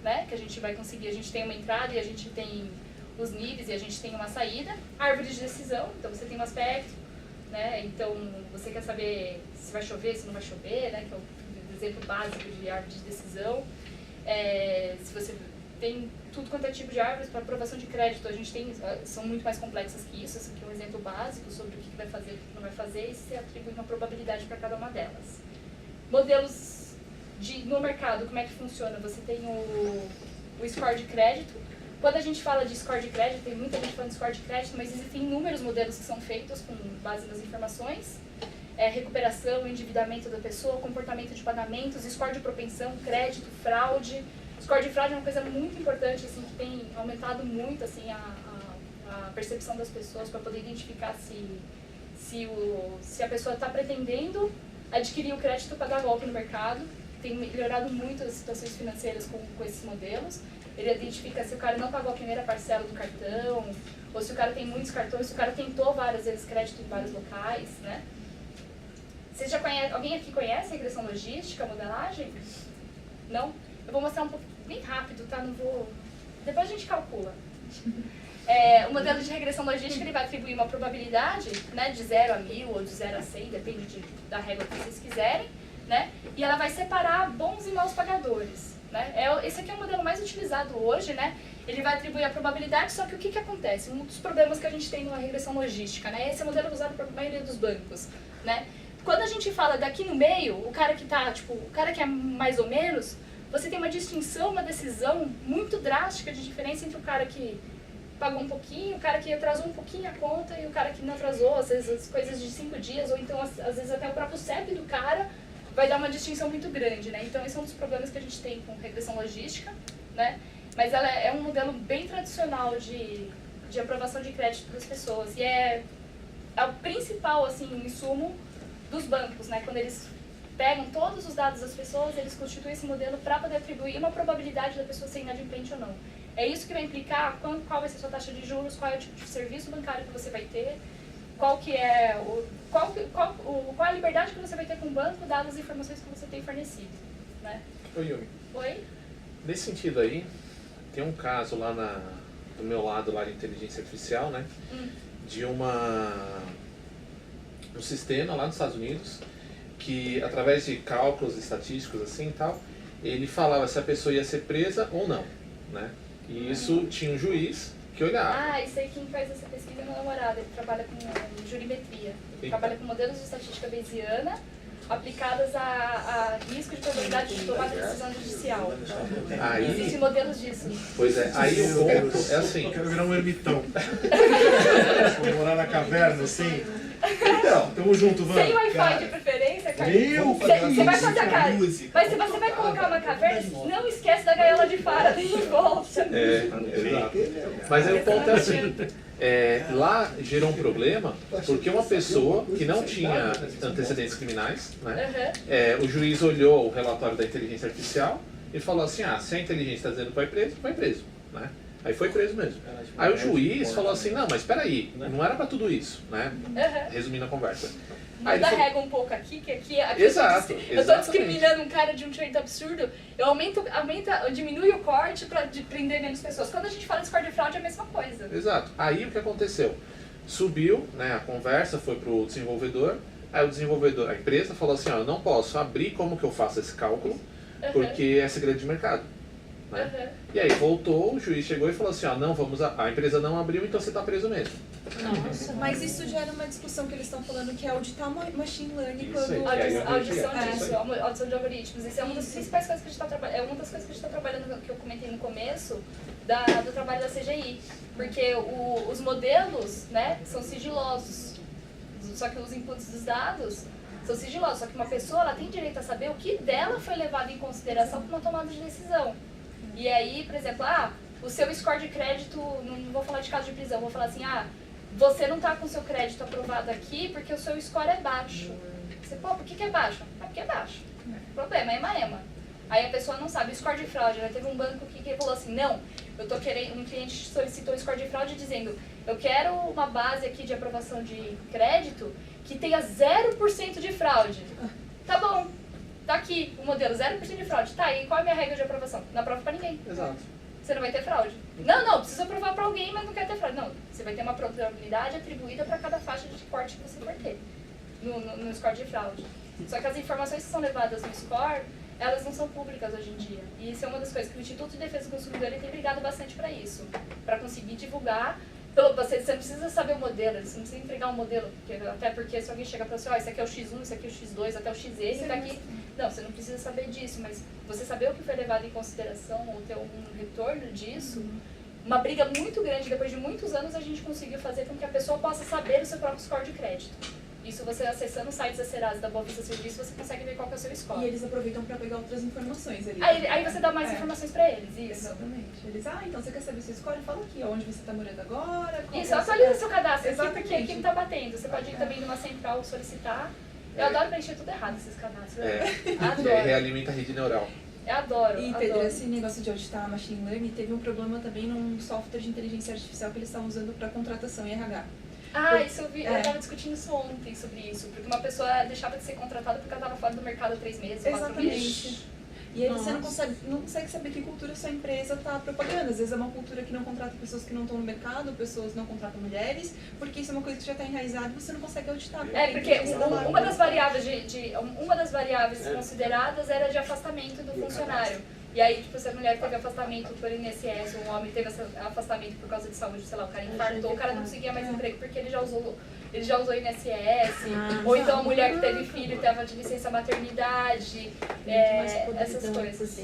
S1: né? Que a gente vai conseguir, a gente tem uma entrada e a gente tem os níveis e a gente tem uma saída. Árvore de decisão, então você tem um aspecto, né? Então, você quer saber se vai chover, se não vai chover, né? Que é o exemplo básico de árvore de decisão. Se você tem tudo quanto é tipo de árvores para aprovação de crédito, a gente tem, são muito mais complexas que isso. Esse aqui é um exemplo básico sobre o que vai fazer, o que não vai fazer, e se atribui uma probabilidade para cada uma delas. Modelos no mercado, como é que funciona? Você tem o score de crédito. Quando a gente fala de score de crédito, tem muita gente falando de score de crédito, mas existem inúmeros modelos que são feitos com base nas informações. Recuperação, endividamento da pessoa, comportamento de pagamentos, score de propensão, crédito, fraude. Score de fraude é uma coisa muito importante, assim, que tem aumentado muito assim, a percepção das pessoas para poder identificar se a pessoa está pretendendo adquirir o crédito para dar golpe no mercado. Tem melhorado muito as situações financeiras com esses modelos. Ele identifica se o cara não pagou a primeira parcela do cartão, ou se o cara tem muitos cartões, se o cara tentou várias vezes crédito em vários locais, né? Vocês já conhecem, alguém aqui conhece a regressão logística, a modelagem? Não? Eu vou mostrar um pouco, bem rápido, tá? Não vou... Depois a gente calcula. O modelo de regressão logística ele vai atribuir uma probabilidade, né, de 0 a 1000 ou de 0 a 100, depende da régua que vocês quiserem, né? E ela vai separar bons e maus pagadores. Né? Esse aqui é o modelo mais utilizado hoje, né? Ele vai atribuir a probabilidade, só que o que acontece? Um dos problemas que a gente tem na regressão logística, né? Esse é o modelo usado pela maioria dos bancos, né? Quando a gente fala daqui no meio, o cara que tá, o cara que é mais ou menos, você tem uma distinção, uma decisão muito drástica de diferença entre o cara que pagou um pouquinho, o cara que atrasou um pouquinho a conta e o cara que não atrasou, às vezes as coisas de 5 dias, ou então às vezes até o próprio CEP do cara vai dar uma distinção muito grande, né? Então esse é um dos problemas que a gente tem com regressão logística, né? Mas ela é um modelo bem tradicional de aprovação de crédito das pessoas e é o principal, assim, insumo dos bancos, né? Quando eles pegam todos os dados das pessoas, eles constituem esse modelo para poder atribuir uma probabilidade da pessoa ser inadimplente ou não. É isso que vai implicar qual vai ser a sua taxa de juros, qual é o tipo de serviço bancário que você vai ter, qual a liberdade que você vai ter com o banco, dadas as informações que você tem fornecido, né?
S8: Oi, Yumi.
S1: Oi?
S8: Nesse sentido aí, tem um caso lá do meu lado, lá de inteligência artificial, né? De um sistema lá nos Estados Unidos que, através de cálculos estatísticos assim e tal, ele falava se a pessoa ia ser presa ou não, né? E isso tinha um juiz que olhava.
S1: Ah, isso aí quem faz essa pesquisa é meu namorado, ele trabalha com jurimetria. Ele trabalha com modelos de estatística bayesiana aplicadas a risco de probabilidade de tomada de decisão judicial. Existem modelos disso.
S8: Pois é, aí o ponto é assim...
S2: Eu quero virar um ermitão. Vou morar na caverna, assim.
S4: Então,
S2: tamo junto, vamos.
S1: Sem Wi-Fi de preferência, cara.
S2: Você
S1: vai fazer a cara. Mas se você vai colocar uma caverna, não esquece da gaiola de fara em volta.
S8: Exato. Mas aí o ponto é assim, lá gerou um problema porque uma pessoa que não tinha antecedentes criminais, né, o juiz olhou o relatório da inteligência artificial e falou assim, se a inteligência está dizendo que vai preso, né? Aí foi preso mesmo. Aí o juiz falou assim, não, mas espera aí, não era pra tudo isso, né? Resumindo a conversa.
S1: Muda a regra um pouco aqui, que aqui
S8: Exato,
S1: eu tô discriminando um cara de um jeito absurdo, eu diminuo o corte pra prender menos pessoas. Quando a gente fala de score de fraude é a mesma coisa.
S8: Exato. Aí o que aconteceu? Subiu, né, a conversa foi pro desenvolvedor, aí o desenvolvedor, a empresa falou assim, eu não posso abrir como que eu faço esse cálculo, porque é segredo de mercado. Né? E aí voltou, o juiz chegou e falou assim, não, a empresa não abriu, então você está preso mesmo.
S7: Nossa, mas isso gera uma discussão que eles estão falando que é auditar machine learning
S8: Isso aí,
S7: quando...
S1: Audição de algoritmos. Isso é uma das principais coisas que a gente está trabalhando. É uma das coisas que a gente está trabalhando, que eu comentei no começo, do trabalho da CGI. Porque os modelos, né, são sigilosos. Só que os inputs dos dados são sigilosos. Só que uma pessoa ela tem direito a saber o que dela foi levado em consideração para uma tomada de decisão. E aí, por exemplo, o seu score de crédito, não vou falar de caso de prisão, vou falar assim, você não está com o seu crédito aprovado aqui porque o seu score é baixo. Você, por que é baixo? Porque é baixo. O problema é EMA. Aí a pessoa não sabe. O score de fraude, teve um banco que falou assim, não, eu tô querendo, um cliente solicitou um score de fraude dizendo, eu quero uma base aqui de aprovação de crédito que tenha 0% de fraude. Tá bom. Tá aqui o modelo, 0% de fraude. Tá, e qual é a minha regra de aprovação? Não aprova pra ninguém.
S8: Exato.
S1: Você não vai ter fraude. Não, precisa aprovar pra alguém, mas não quer ter fraude. Não, você vai ter uma probabilidade atribuída para cada faixa de corte que você for ter no score de fraude. Só que as informações que são levadas no score, elas não são públicas hoje em dia. E isso é uma das coisas que o Instituto de Defesa do Consumidor tem brigado bastante para isso. Para conseguir divulgar. Você não precisa saber o modelo, você não precisa entregar um modelo, até porque se alguém chega para você, isso aqui é o X1, isso aqui é o X2, até o XN, tá aqui. Não, você não precisa saber disso, mas você saber o que foi levado em consideração ou ter algum retorno disso, uma briga muito grande, depois de muitos anos a gente conseguiu fazer com que a pessoa possa saber o seu próprio score de crédito. Isso você acessando os sites da Serasa, da Boa Vista Serviço, você consegue ver qual que é o seu score.
S7: E eles aproveitam para pegar outras informações ali.
S1: Aí você dá mais informações para eles, isso.
S7: Exatamente. Eles, então você quer saber o seu score? Fala aqui, onde você está morando agora.
S1: Isso, atualiza seu cadastro aqui, porque aqui não tá batendo. Você pode ir também numa central solicitar. Eu adoro preencher tudo errado, esses cadastros. Adoro.
S8: Realimenta a rede neural.
S1: Eu adoro.
S7: E Pedro, esse negócio de auditar machine learning teve um problema também num software de inteligência artificial que eles estavam usando para contratação e RH.
S1: Isso eu vi, eu estava discutindo isso ontem sobre isso, porque uma pessoa deixava de ser contratada porque ela estava fora do mercado há 3 meses, 4 meses.
S7: E aí você não consegue saber que cultura sua empresa está propagando. Às vezes é uma cultura que não contrata pessoas que não estão no mercado, pessoas não contratam mulheres, porque isso é uma coisa que já está enraizada e você não consegue auditar.
S1: Porque uma das variáveis consideradas era de afastamento do funcionário. E aí, tipo, se a mulher teve afastamento por INSS, ou um homem teve afastamento por causa de saúde, sei lá, o cara infartou, o cara não conseguia mais emprego porque ele já usou INSS, ou então a mulher que teve filho e tava de licença maternidade, essas coisas.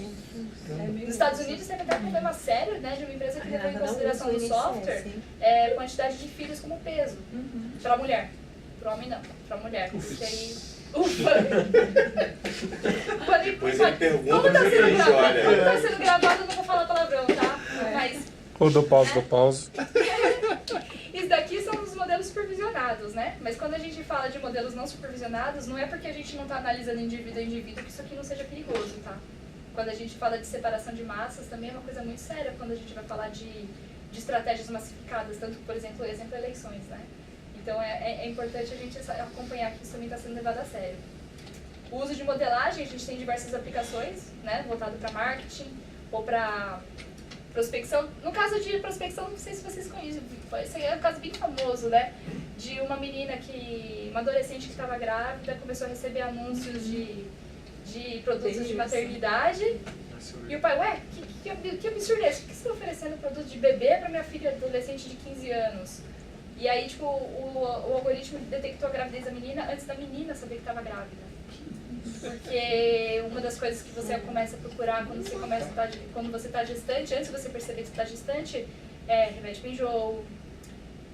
S1: Nos Estados Unidos teve até um problema sério, né, de uma empresa que levou em consideração no software quantidade de filhos como peso, pra mulher. Pro homem não, pra mulher, porque aí...
S5: Depois ele pergunta
S1: como tá
S5: pra
S1: sendo
S5: gente,
S1: gravado?
S5: olha.
S1: Como tá sendo gravado, eu não vou falar palavrão, tá? Mas...
S9: Dou pausa.
S1: Isso daqui são os modelos supervisionados, né? Mas quando a gente fala de modelos não supervisionados, não é porque a gente não está analisando indivíduo a indivíduo que isso aqui não seja perigoso, tá? Quando a gente fala de separação de massas, também é uma coisa muito séria quando a gente vai falar de estratégias massificadas, tanto, por exemplo, eleições, né? Então é importante a gente acompanhar que isso também está sendo levado a sério. O uso de modelagem, a gente tem diversas aplicações, né? Voltado para marketing ou para prospecção. No caso de prospecção, não sei se vocês conhecem, esse aí é um caso bem famoso, né? De uma menina uma adolescente que estava grávida, começou a receber anúncios de produtos de maternidade. E o pai, ué, que absurdo é esse? Por que você está oferecendo produto de bebê para minha filha adolescente de 15 anos? E aí, tipo, o algoritmo detectou a gravidez da menina antes da menina saber que estava grávida. Porque uma das coisas que você começa a procurar quando você está gestante, antes de você perceber que você está gestante, é remédio para enjoo,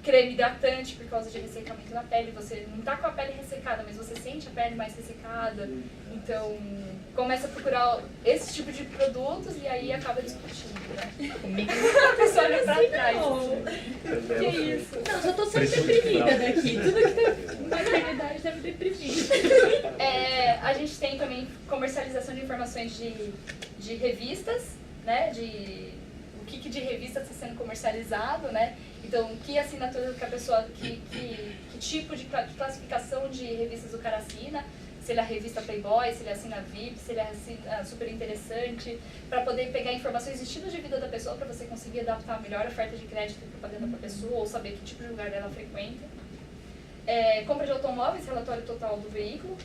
S1: creme hidratante por causa de ressecamento na pele. Você não está com a pele ressecada, mas você sente a pele mais ressecada. Então, começa a procurar esse tipo de produtos e aí acaba discutindo, né? A pessoa olha pra trás. Que isso?
S10: Não, eu tô sempre deprimida daqui. Tudo que tem maternidade deve deprimida.
S1: A gente tem também comercialização de informações de revistas, né? O que de revista está sendo comercializado, né? Então, que assinatura que a pessoa, que tipo de classificação de revistas o cara assina, se ele é a revista Playboy, se ele assina VIP, se ele assina Super Interessante, para poder pegar informações de estilo de vida da pessoa, para você conseguir adaptar a melhor oferta de crédito e propaganda para a pessoa, ou saber que tipo de lugar ela frequenta. Compra de automóveis, relatório total do veículo.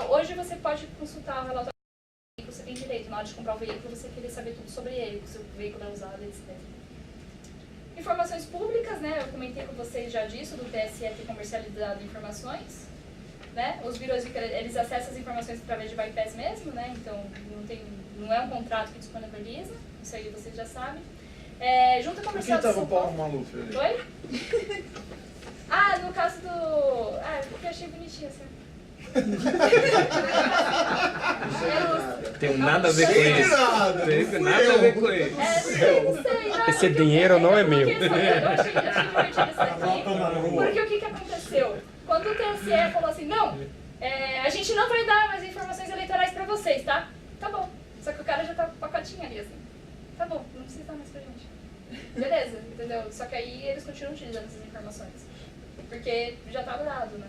S1: Hoje você pode consultar o relatório do veículo, você tem direito, na hora de comprar o veículo, você querer saber tudo sobre ele, se o veículo é usado, etc. Informações públicas, né? Eu comentei com vocês já disso, do TSE ter comercializado informações, né? Os birôs eles acessam as informações através de bypass mesmo, né? Então não é um contrato que disponibiliza, isso aí vocês já sabem. Junta comercial de São Paulo.
S2: Paulo Maluf ali?
S1: Oi? No caso do... porque eu achei bonitinho assim.
S6: Tem nada a ver com isso. Tem nada a ver com isso.
S1: Não sei.
S9: Esse dinheiro não é meu.
S1: Eu achei divertido isso aqui. Porque o que aconteceu? Quando o TSE falou assim, não, a gente não vai dar mais informações eleitorais pra vocês, tá? Tá bom. Só que o cara já tá com o pacotinho ali, assim. Tá bom, não precisa dar mais pra gente. Beleza, entendeu? Só que aí eles continuam utilizando essas informações. Porque já tá dado, né?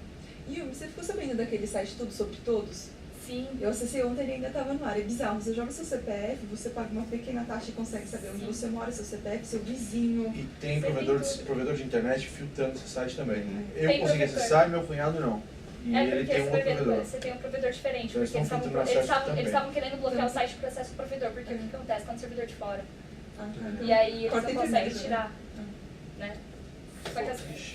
S7: Yumi, você ficou sabendo daquele site Tudo Sobre Todos?
S1: Sim.
S7: Eu acessei ontem, ele ainda estava no ar. É bizarro. Você joga seu CPF, você paga uma pequena taxa e consegue saber onde você mora, seu CPF, seu vizinho.
S2: E tem provedor de internet filtrando esse site também. Eu
S1: Tem
S2: consegui
S1: provedor.
S2: acessar e meu cunhado não. E ele tem um outro provedor.
S1: Você tem um provedor diferente,
S2: Então,
S1: porque
S2: eles estão filtrando acesso também.
S1: eles estavam querendo bloquear o site para acesso ao provedor, porque o que acontece? Tá no servidor de fora.
S7: Tá.
S1: E aí eles
S7: Corta
S1: não
S7: a internet,
S1: conseguem tirar, né? Só que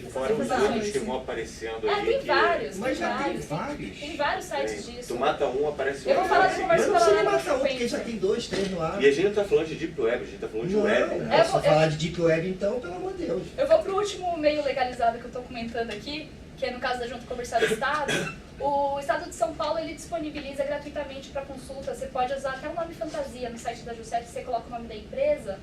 S5: Fora os outros que vão aparecendo aí.
S1: tem vários,
S4: Mas já tem
S1: vários.
S4: vários.
S1: Tem vários sites disso.
S5: Tu mata um, aparece
S1: Eu vou falar do
S5: outro.
S1: comércio
S4: Mas não precisa
S1: paralelo
S4: matar um, porque já
S1: frequente.
S4: tem 2, 3 no ar.
S5: E a gente não tá falando de Deep Web, a gente tá falando de Web.
S4: Não, se falar de Deep Web então, pelo amor de Deus.
S1: Eu vou pro último meio legalizado que eu estou comentando aqui, que é no caso da Junta Comercial do Estado. O Estado de São Paulo, ele disponibiliza gratuitamente para consulta. Você pode usar até o nome fantasia no site da Jusef, você coloca o nome da empresa,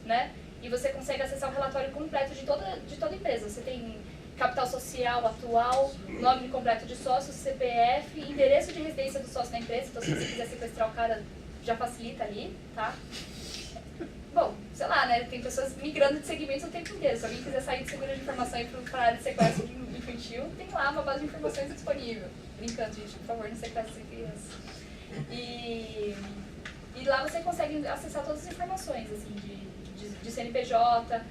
S1: né? E você consegue acessar o relatório completo de toda empresa. Você tem capital social atual, nome completo de sócio, CPF, endereço de residência do sócio da empresa. Então, se você quiser sequestrar o cara, já facilita ali, tá? Bom, sei lá, né? Tem pessoas migrando de segmentos o tempo inteiro. Se alguém quiser sair de segurança de informação e ir para a área de sequestro infantil, tem lá uma base de informações disponível. Brincando, gente, por favor, não sequestre sem criança. E lá você consegue acessar todas as informações, assim, de CNPJ.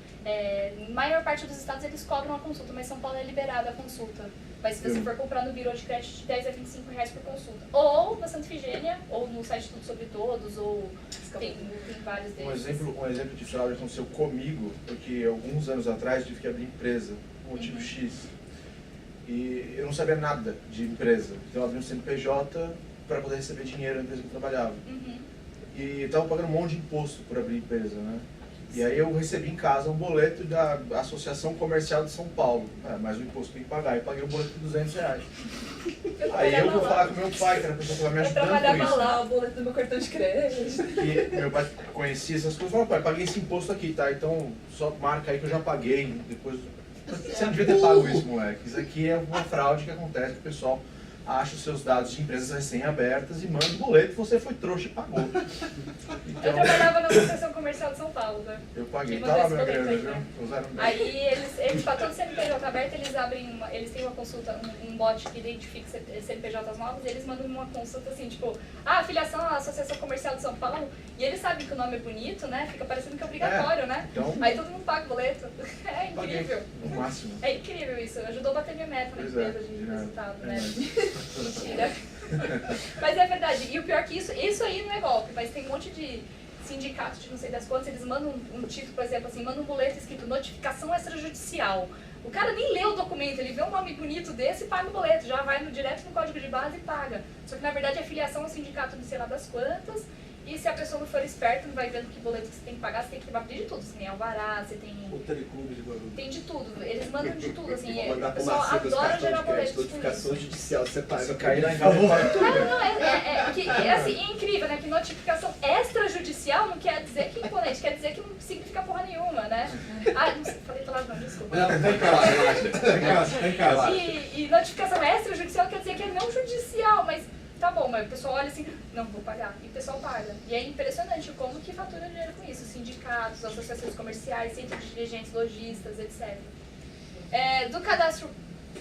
S1: Maior parte dos estados eles cobram a consulta, mas São Paulo é liberado a consulta. Mas se você for comprar no birô de crédito, de 10 a 25 reais por consulta. Ou na Santa Efigênia, ou no site Tudo Sobre Todos, ou tem vários deles.
S2: Um exemplo de fraude aconteceu comigo, porque alguns anos atrás tive que abrir empresa, por motivo X. E eu não sabia nada de empresa. Então eu abri um CNPJ para poder receber dinheiro na empresa que eu trabalhava. E estava pagando um monte de imposto por abrir empresa, né? E aí eu recebi em casa um boleto da Associação Comercial de São Paulo. Mas o imposto tem que pagar. Eu paguei o boleto de R$200. Aí eu vou falar com meu pai, que era a pessoa que estava me ajudando
S7: Eu trabalhava
S2: com isso.
S7: lá, o boleto do meu cartão de crédito.
S2: E meu pai conhecia essas coisas. Falou, pai, paguei esse imposto aqui, tá? Então só marca aí que eu já paguei. Depois... Você não devia ter pago isso, moleque. Isso aqui é uma fraude que acontece, que o pessoal acha os seus dados de empresas recém-abertas e manda o boleto e você foi trouxa e pagou. Então,
S1: eu trabalhava na Associação Comercial de São Paulo, né?
S2: Eu paguei.
S1: E
S2: Tá lá
S1: mandei
S2: meu
S1: esse
S2: grana,
S1: boleto
S2: viu?
S1: aí,
S2: Usaram bem.
S1: Aí eles para todo CNPJ aberto, eles têm uma consulta, um bot que identifica CNPJs novos, e eles mandam uma consulta assim, tipo, filiação à Associação Comercial de São Paulo, e eles sabem que o nome é bonito, né? Fica parecendo que é obrigatório, né?
S2: Então,
S1: aí todo mundo paga o boleto. É incrível.
S2: No máximo.
S1: É incrível isso. Ajudou a bater minha meta na empresa de resultado, né? Mentira. Mas é verdade. E o pior que isso aí não é golpe, mas tem um monte de sindicatos de não sei das quantas, eles mandam um título, por exemplo, assim, manda um boleto escrito notificação extrajudicial. O cara nem lê o documento, ele vê um nome bonito desse e paga o boleto, já vai direto no código de base e paga. Só que na verdade é filiação ao sindicato de sei lá das quantas, e se a pessoa não for esperta, não vai vendo que boleto que você tem que pagar, você tem que pedir de tudo. Você tem alvará, você tem... Tem de tudo, eles mandam de tudo, assim, o pessoal adora gerar boletos.
S4: Notificação judicial, você paga.
S2: Se cair lá em casa,
S1: É assim, é incrível, né? Que notificação extrajudicial não quer dizer que imponente, quer dizer que não significa porra nenhuma, né? Não sei, falei palavrão, desculpa.
S8: Não, tem casa, tem casa.
S1: E notificação extrajudicial quer dizer que é não judicial, mas tá bom, mas o pessoal olha assim, não, vou pagar. E o pessoal paga. E é impressionante como que fatura dinheiro com isso. Sindicatos, associações comerciais, centros de dirigentes, lojistas, etc. Do cadastro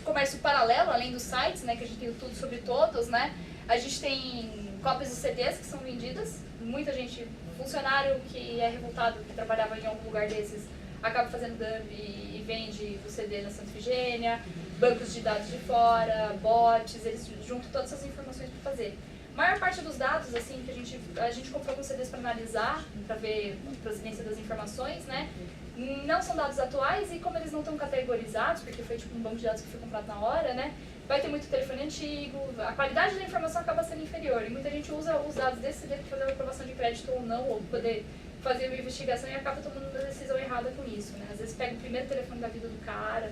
S1: comércio paralelo, além dos sites, né, que a gente tem Tudo Sobre Todos, né, a gente tem cópias de CDs que são vendidas. Muita gente, funcionário que é revoltado, que trabalhava em algum lugar desses, acaba fazendo dump e vende o CD na Santa Efigênia, bancos de dados de fora, bots, eles juntam todas essas informações para fazer. A maior parte dos dados, assim, que a gente comprou alguns CDs para analisar, para ver a procedência das informações, né, não são dados atuais e como eles não estão categorizados, porque foi tipo um banco de dados que foi comprado na hora, né, vai ter muito telefone antigo, a qualidade da informação acaba sendo inferior e muita gente usa os dados desse CD para fazer uma aprovação de crédito ou não, ou poder fazer uma investigação e acaba tomando uma decisão errada com isso, né? Às vezes pega o primeiro telefone da vida do cara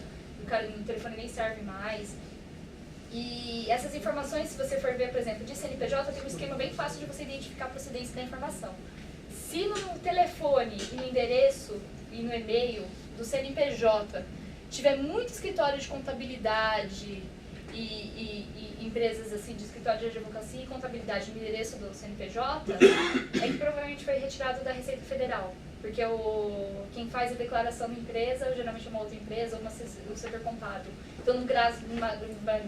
S1: no telefone nem serve mais. E essas informações, se você for ver, por exemplo, de CNPJ, tem um esquema bem fácil de você identificar a procedência da informação. Se no telefone e no endereço e no e-mail do CNPJ tiver muito escritório de contabilidade e empresas assim de escritório de advocacia e contabilidade no endereço do CNPJ, é que provavelmente foi retirado da Receita Federal. Porque quem faz a declaração da empresa, geralmente é uma outra empresa ou o setor contábil. Então, no caso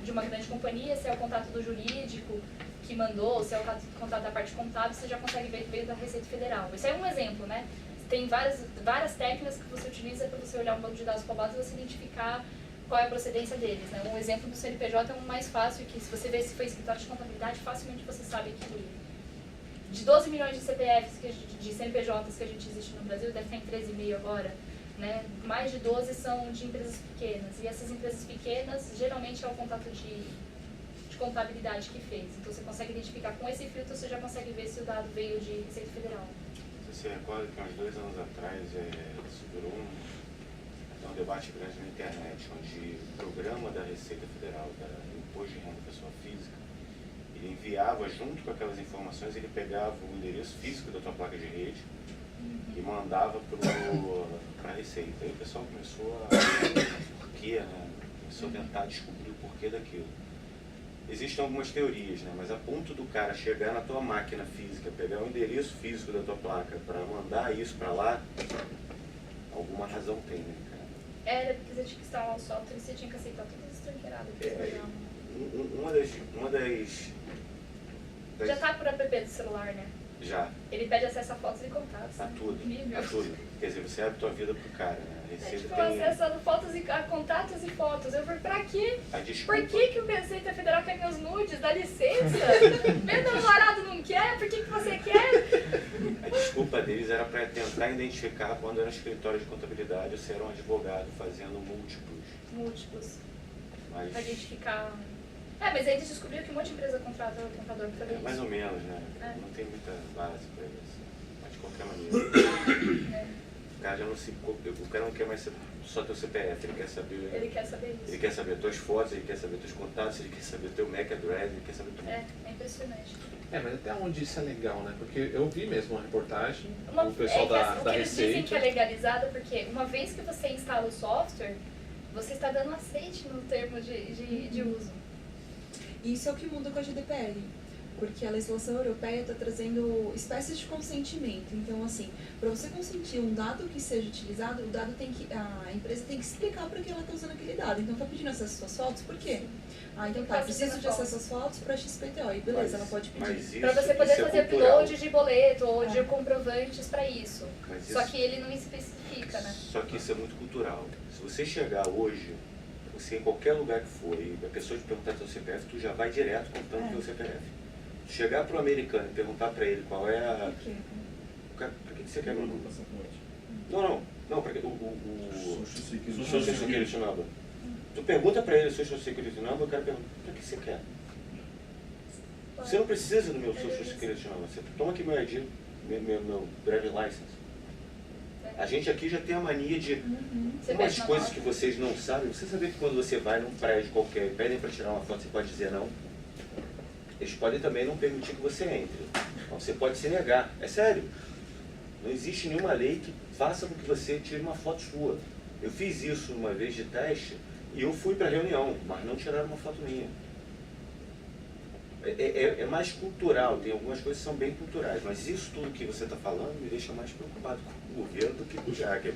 S1: de uma grande companhia, se é o contato do jurídico que mandou, se é o contato da parte contábil, você já consegue ver que veio da Receita Federal. Isso é um exemplo, né? Tem várias técnicas que você utiliza para você olhar um banco de dados roubados e você identificar qual é a procedência deles, né? Um exemplo do CNPJ é um mais fácil, que se você vê se foi escritório de contabilidade, facilmente você sabe que de 12 milhões de CPFs, de CNPJs que a gente existe no Brasil, deve estar em 13,5 agora, né? Mais de 12 são de empresas pequenas, e essas empresas pequenas, geralmente é o contato de contabilidade que fez. Então você consegue identificar com esse filtro, você já consegue ver se o dado veio de Receita Federal.
S5: Você recorda que há uns 2 anos atrás segurou um debate grande na internet, onde o programa da Receita Federal, da Imposto de Renda da Pessoa Física, ele enviava junto com aquelas informações, ele pegava o endereço físico da tua placa de rede e mandava para a Receita. Aí o pessoal começou começou a tentar descobrir o porquê daquilo. Existem algumas teorias, né? Mas a ponto do cara chegar na tua máquina física, pegar o endereço físico da tua placa para mandar isso para lá, alguma razão tem, né, cara?
S1: Era porque você tinha que instalar o software e você tinha que aceitar todas as tranqueiradas que
S5: uma das
S1: Já tá por app do celular, né?
S5: Já.
S1: Ele pede acesso a fotos e contatos.
S5: A
S1: né?
S5: tudo.
S1: Nível.
S5: A tudo. Quer dizer, você abre tua vida pro cara, né? A Receita
S1: Tipo,
S5: tem
S1: acesso a fotos e a contatos e fotos. Eu falei, pra quê?
S5: a desculpa.
S1: Por que o Receita Federal quer meus nudes? Dá licença? Meu namorado não quer? Por que você quer?
S5: A desculpa deles era para tentar identificar quando era um escritório de contabilidade ou se era um advogado fazendo
S1: Múltiplos.
S5: Mas
S1: Pra identificar. É, mas aí eles descobriram que um monte de empresa contrata o contador pra fazer
S5: é mais
S1: isso.
S5: ou menos, né?
S1: É.
S5: Não tem muita base para isso. Mas de qualquer maneira.
S1: É.
S5: O cara já não se. O cara não quer mais ser só teu CPF, ele quer saber.
S1: Ele quer saber isso.
S5: Ele quer saber tuas fotos, ele quer saber teus contatos, ele quer saber teu MAC address, ele quer saber tudo.
S1: É impressionante.
S8: Mas até onde isso é legal, né? Porque eu vi mesmo uma reportagem
S1: Uma,
S8: do pessoal
S1: o
S8: da
S1: que eles dizem que é
S8: Receita.
S1: legalizado porque uma vez que você instala o software, você está dando aceite no termo de uso.
S7: Isso é o que muda com a GDPR, porque a legislação europeia está trazendo espécies de consentimento. Então, assim, para você consentir um dado que seja utilizado, a empresa tem que explicar para que ela está usando aquele dado. Então, está pedindo acesso às suas fotos, por quê? Então tá, preciso de acesso às fotos para XPTO. E beleza, ela pode pedir.
S1: Para você poder fazer upload de boleto ou de
S7: É.
S1: comprovantes para isso.
S5: Mas
S1: Só
S5: isso-
S1: que ele não especifica, né?
S5: Só que isso é muito cultural. Se você chegar hoje, você em qualquer lugar que for, e a pessoa te perguntar teu CPF, tu já vai direto contando teu CPF. Se chegar pro americano e perguntar para ele qual é a...
S7: Por quê?
S5: Pra que você quer meu número? Não, pra que o Social Security Number. Tu pergunta pra ele o Social Security Number, o cara pergunta, pra que você quer? Você não precisa do meu Social Security Number, você toma aqui meu ID, meu Driving License. A gente aqui já tem a mania de
S1: Você
S5: umas
S1: pede uma
S5: coisas
S1: nota.
S5: que vocês não sabem. Você sabia que quando você vai num prédio qualquer e pedem para tirar uma foto, você pode dizer não? Eles podem também não permitir que você entre. Então, você pode se negar. É sério. Não existe nenhuma lei que faça com que você tire uma foto sua. Eu fiz isso uma vez de teste e eu fui para a reunião, mas não tiraram uma foto minha. É mais cultural, tem algumas coisas que são bem culturais, mas isso tudo que você está falando me deixa mais preocupado com o governo do que com o Jacker.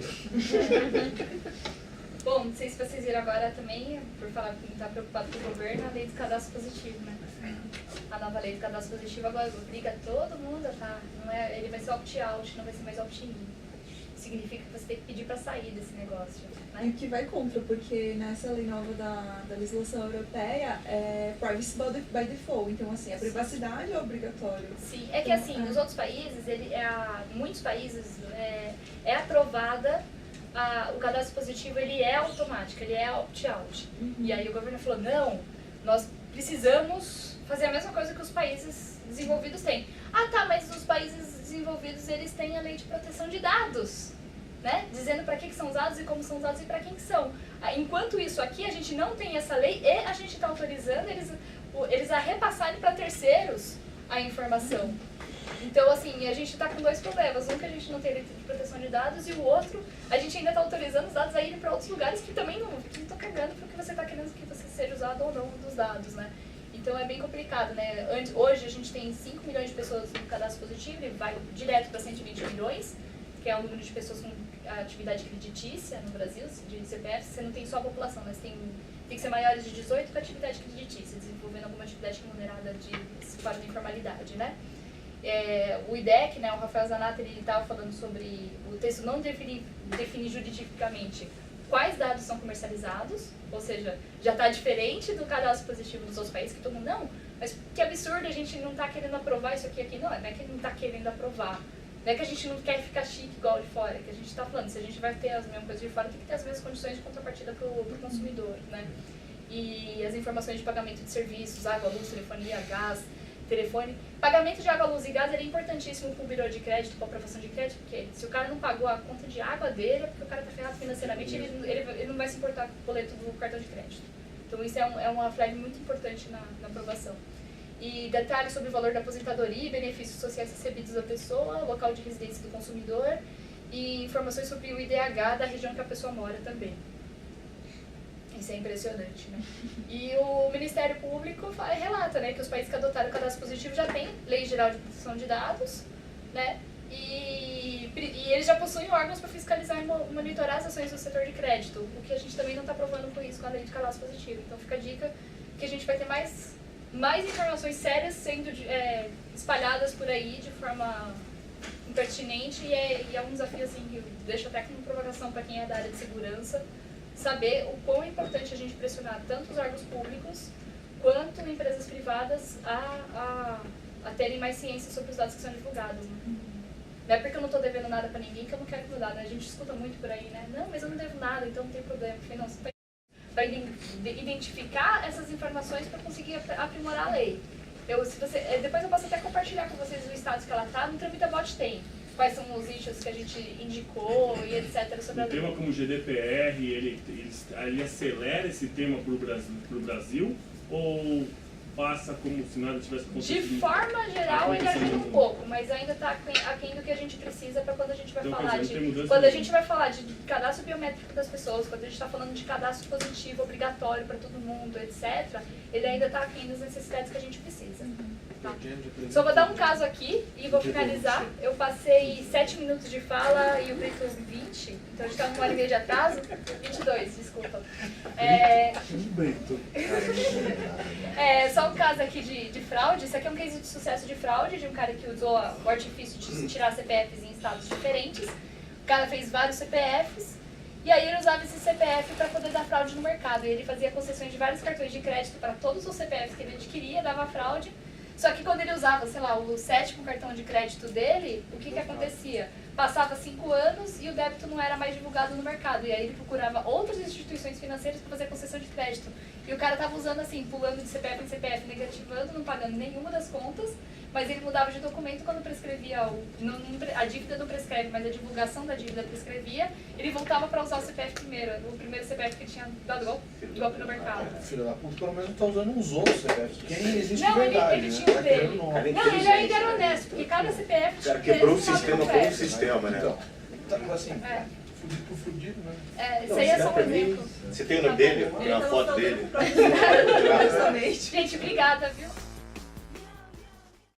S1: Bom, não sei se vocês viram agora também, por falar que não está preocupado com o governo, a lei do cadastro positivo, né? A nova lei do cadastro positivo agora obriga todo mundo a tá, não é, ele vai ser opt-out, não vai ser mais opt-in. Significa que você tem que pedir para sair desse negócio,
S7: E
S1: né?
S7: o que vai contra, porque nessa lei nova da legislação europeia é privacy by default. Então, assim, a privacidade é obrigatório.
S1: Sim, é que assim, nos outros países, muitos países é aprovada, o cadastro positivo ele é automático, ele é opt-out. E aí o governo falou, não, nós precisamos fazer a mesma coisa que os países desenvolvidos têm. Ah tá, mas os países desenvolvidos eles têm a lei de proteção de dados, né? Dizendo para que são usados e como são usados e para quem que são. Enquanto isso aqui, a gente não tem essa lei e a gente está autorizando eles a repassarem para terceiros a informação. Então, assim, a gente está com dois problemas. Um que a gente não tem lei de proteção de dados e o outro, a gente ainda está autorizando os dados a irem para outros lugares que também não estão cagando porque você está querendo que você seja usado ou não dos dados, né? Então é bem complicado, né? Hoje a gente tem 5 milhões de pessoas no cadastro positivo, ele vai direto para 120 milhões, que é o número de pessoas com atividade creditícia no Brasil, de CPF. Você não tem só a população, mas tem que ser maiores de 18 com atividade creditícia, desenvolvendo alguma atividade remunerada fora da informalidade, né? O IDEC, né, o Rafael Zanata, ele estava falando sobre o texto não definir juridicamente quais dados são comercializados, ou seja, já está diferente do cadastro positivo dos outros países, que todo mundo, não, mas que absurdo, a gente não está querendo aprovar isso aqui, não é que não está querendo aprovar, não é que a gente não quer ficar chique igual de fora, que a gente está falando, se a gente vai ter as mesmas coisas de fora, tem que ter as mesmas condições de contrapartida para o consumidor, né? E as informações de pagamento de serviços, água, luz, telefonia, gás, telefone. Pagamento de água, luz e gás ele é importantíssimo para o birô de crédito, para a aprovação de crédito, porque se o cara não pagou a conta de água dele, é porque o cara está ferrado financeiramente, ele não vai se importar com o boleto do cartão de crédito. Então isso é uma flag muito importante na aprovação. E detalhes sobre o valor da aposentadoria e benefícios sociais recebidos da pessoa, local de residência do consumidor e informações sobre o IDH da região que a pessoa mora também. Isso é impressionante, né? E o Ministério Público relata, né, que os países que adotaram o cadastro positivo já têm Lei Geral de Proteção de Dados, né? E eles já possuem órgãos para fiscalizar e monitorar as ações do setor de crédito, o que a gente também não está provando com isso com a Lei de Cadastro Positivo. Então fica a dica que a gente vai ter mais mais informações sérias sendo espalhadas por aí de forma impertinente e é um desafio assim que eu deixo até como provocação para quem é da área de segurança, saber o quão é importante a gente pressionar tanto os órgãos públicos quanto empresas privadas a terem mais ciência sobre os dados que são divulgados. Né? Não é porque eu não estou devendo nada para ninguém que eu não quero mudar, né? A gente escuta muito por aí, né? Não, mas eu não devo nada, então não tem problema. Eu falei, não, você vai identificar essas informações para conseguir aprimorar a lei. Depois eu posso até compartilhar com vocês o status que ela está. No TramitaBot tem quais são os issues que a gente indicou e etc. sobre a lei.
S11: Um tema como o GDPR, ele acelera esse tema para o Brasil ou passa como se nada tivesse acontecido?
S1: De forma geral, ele ajuda um pouco, mas ainda está aquém do que a gente precisa para quando a gente vai falar de... Quando a gente vai falar de cadastro biométrico das pessoas, quando a gente está falando de cadastro positivo, obrigatório para todo mundo, etc., ele ainda está aquém das necessidades que a gente precisa. Tá? Só vou dar um caso aqui e vou finalizar. Eu passei 7 minutos de fala e o Brito 20, então a gente está com 1h30 de atraso. 22, desculpa. Só um caso aqui de fraude. Isso aqui é um case de sucesso de fraude, de um cara que usou o artifício de tirar CPFs em estados diferentes. O cara fez vários CPFs e aí ele usava esse CPF para poder dar fraude no mercado. E ele fazia concessões de vários cartões de crédito para todos os CPFs que ele adquiria, dava fraude. Só que quando ele usava, sei lá, o 7º cartão de crédito dele, o que acontecia? Passava 5 anos e o débito não era mais divulgado no mercado. E aí ele procurava outras instituições financeiras para fazer concessão de crédito. E o cara estava usando assim, pulando de CPF em CPF, negativando, não pagando nenhuma das contas, mas ele mudava de documento quando prescrevia, a dívida não prescreve, mas a divulgação da dívida prescrevia, ele voltava para usar o CPF primeiro, o primeiro CPF que tinha dado golpe no mercado.
S2: Filho da puta, pelo menos não tá usando uns outros CPFs, porque nem existe
S1: não,
S2: verdade,
S1: ele tinha o dele. Não, ele ainda era honesto, porque cada CPF
S5: tinha quebrou o sistema como sistema, né?
S2: Então, tá assim, fudido por fudido, né?
S1: Isso aí é só um exemplo.
S5: Você tem o nome dele? Tem uma foto dele?
S1: Gente, obrigada, viu?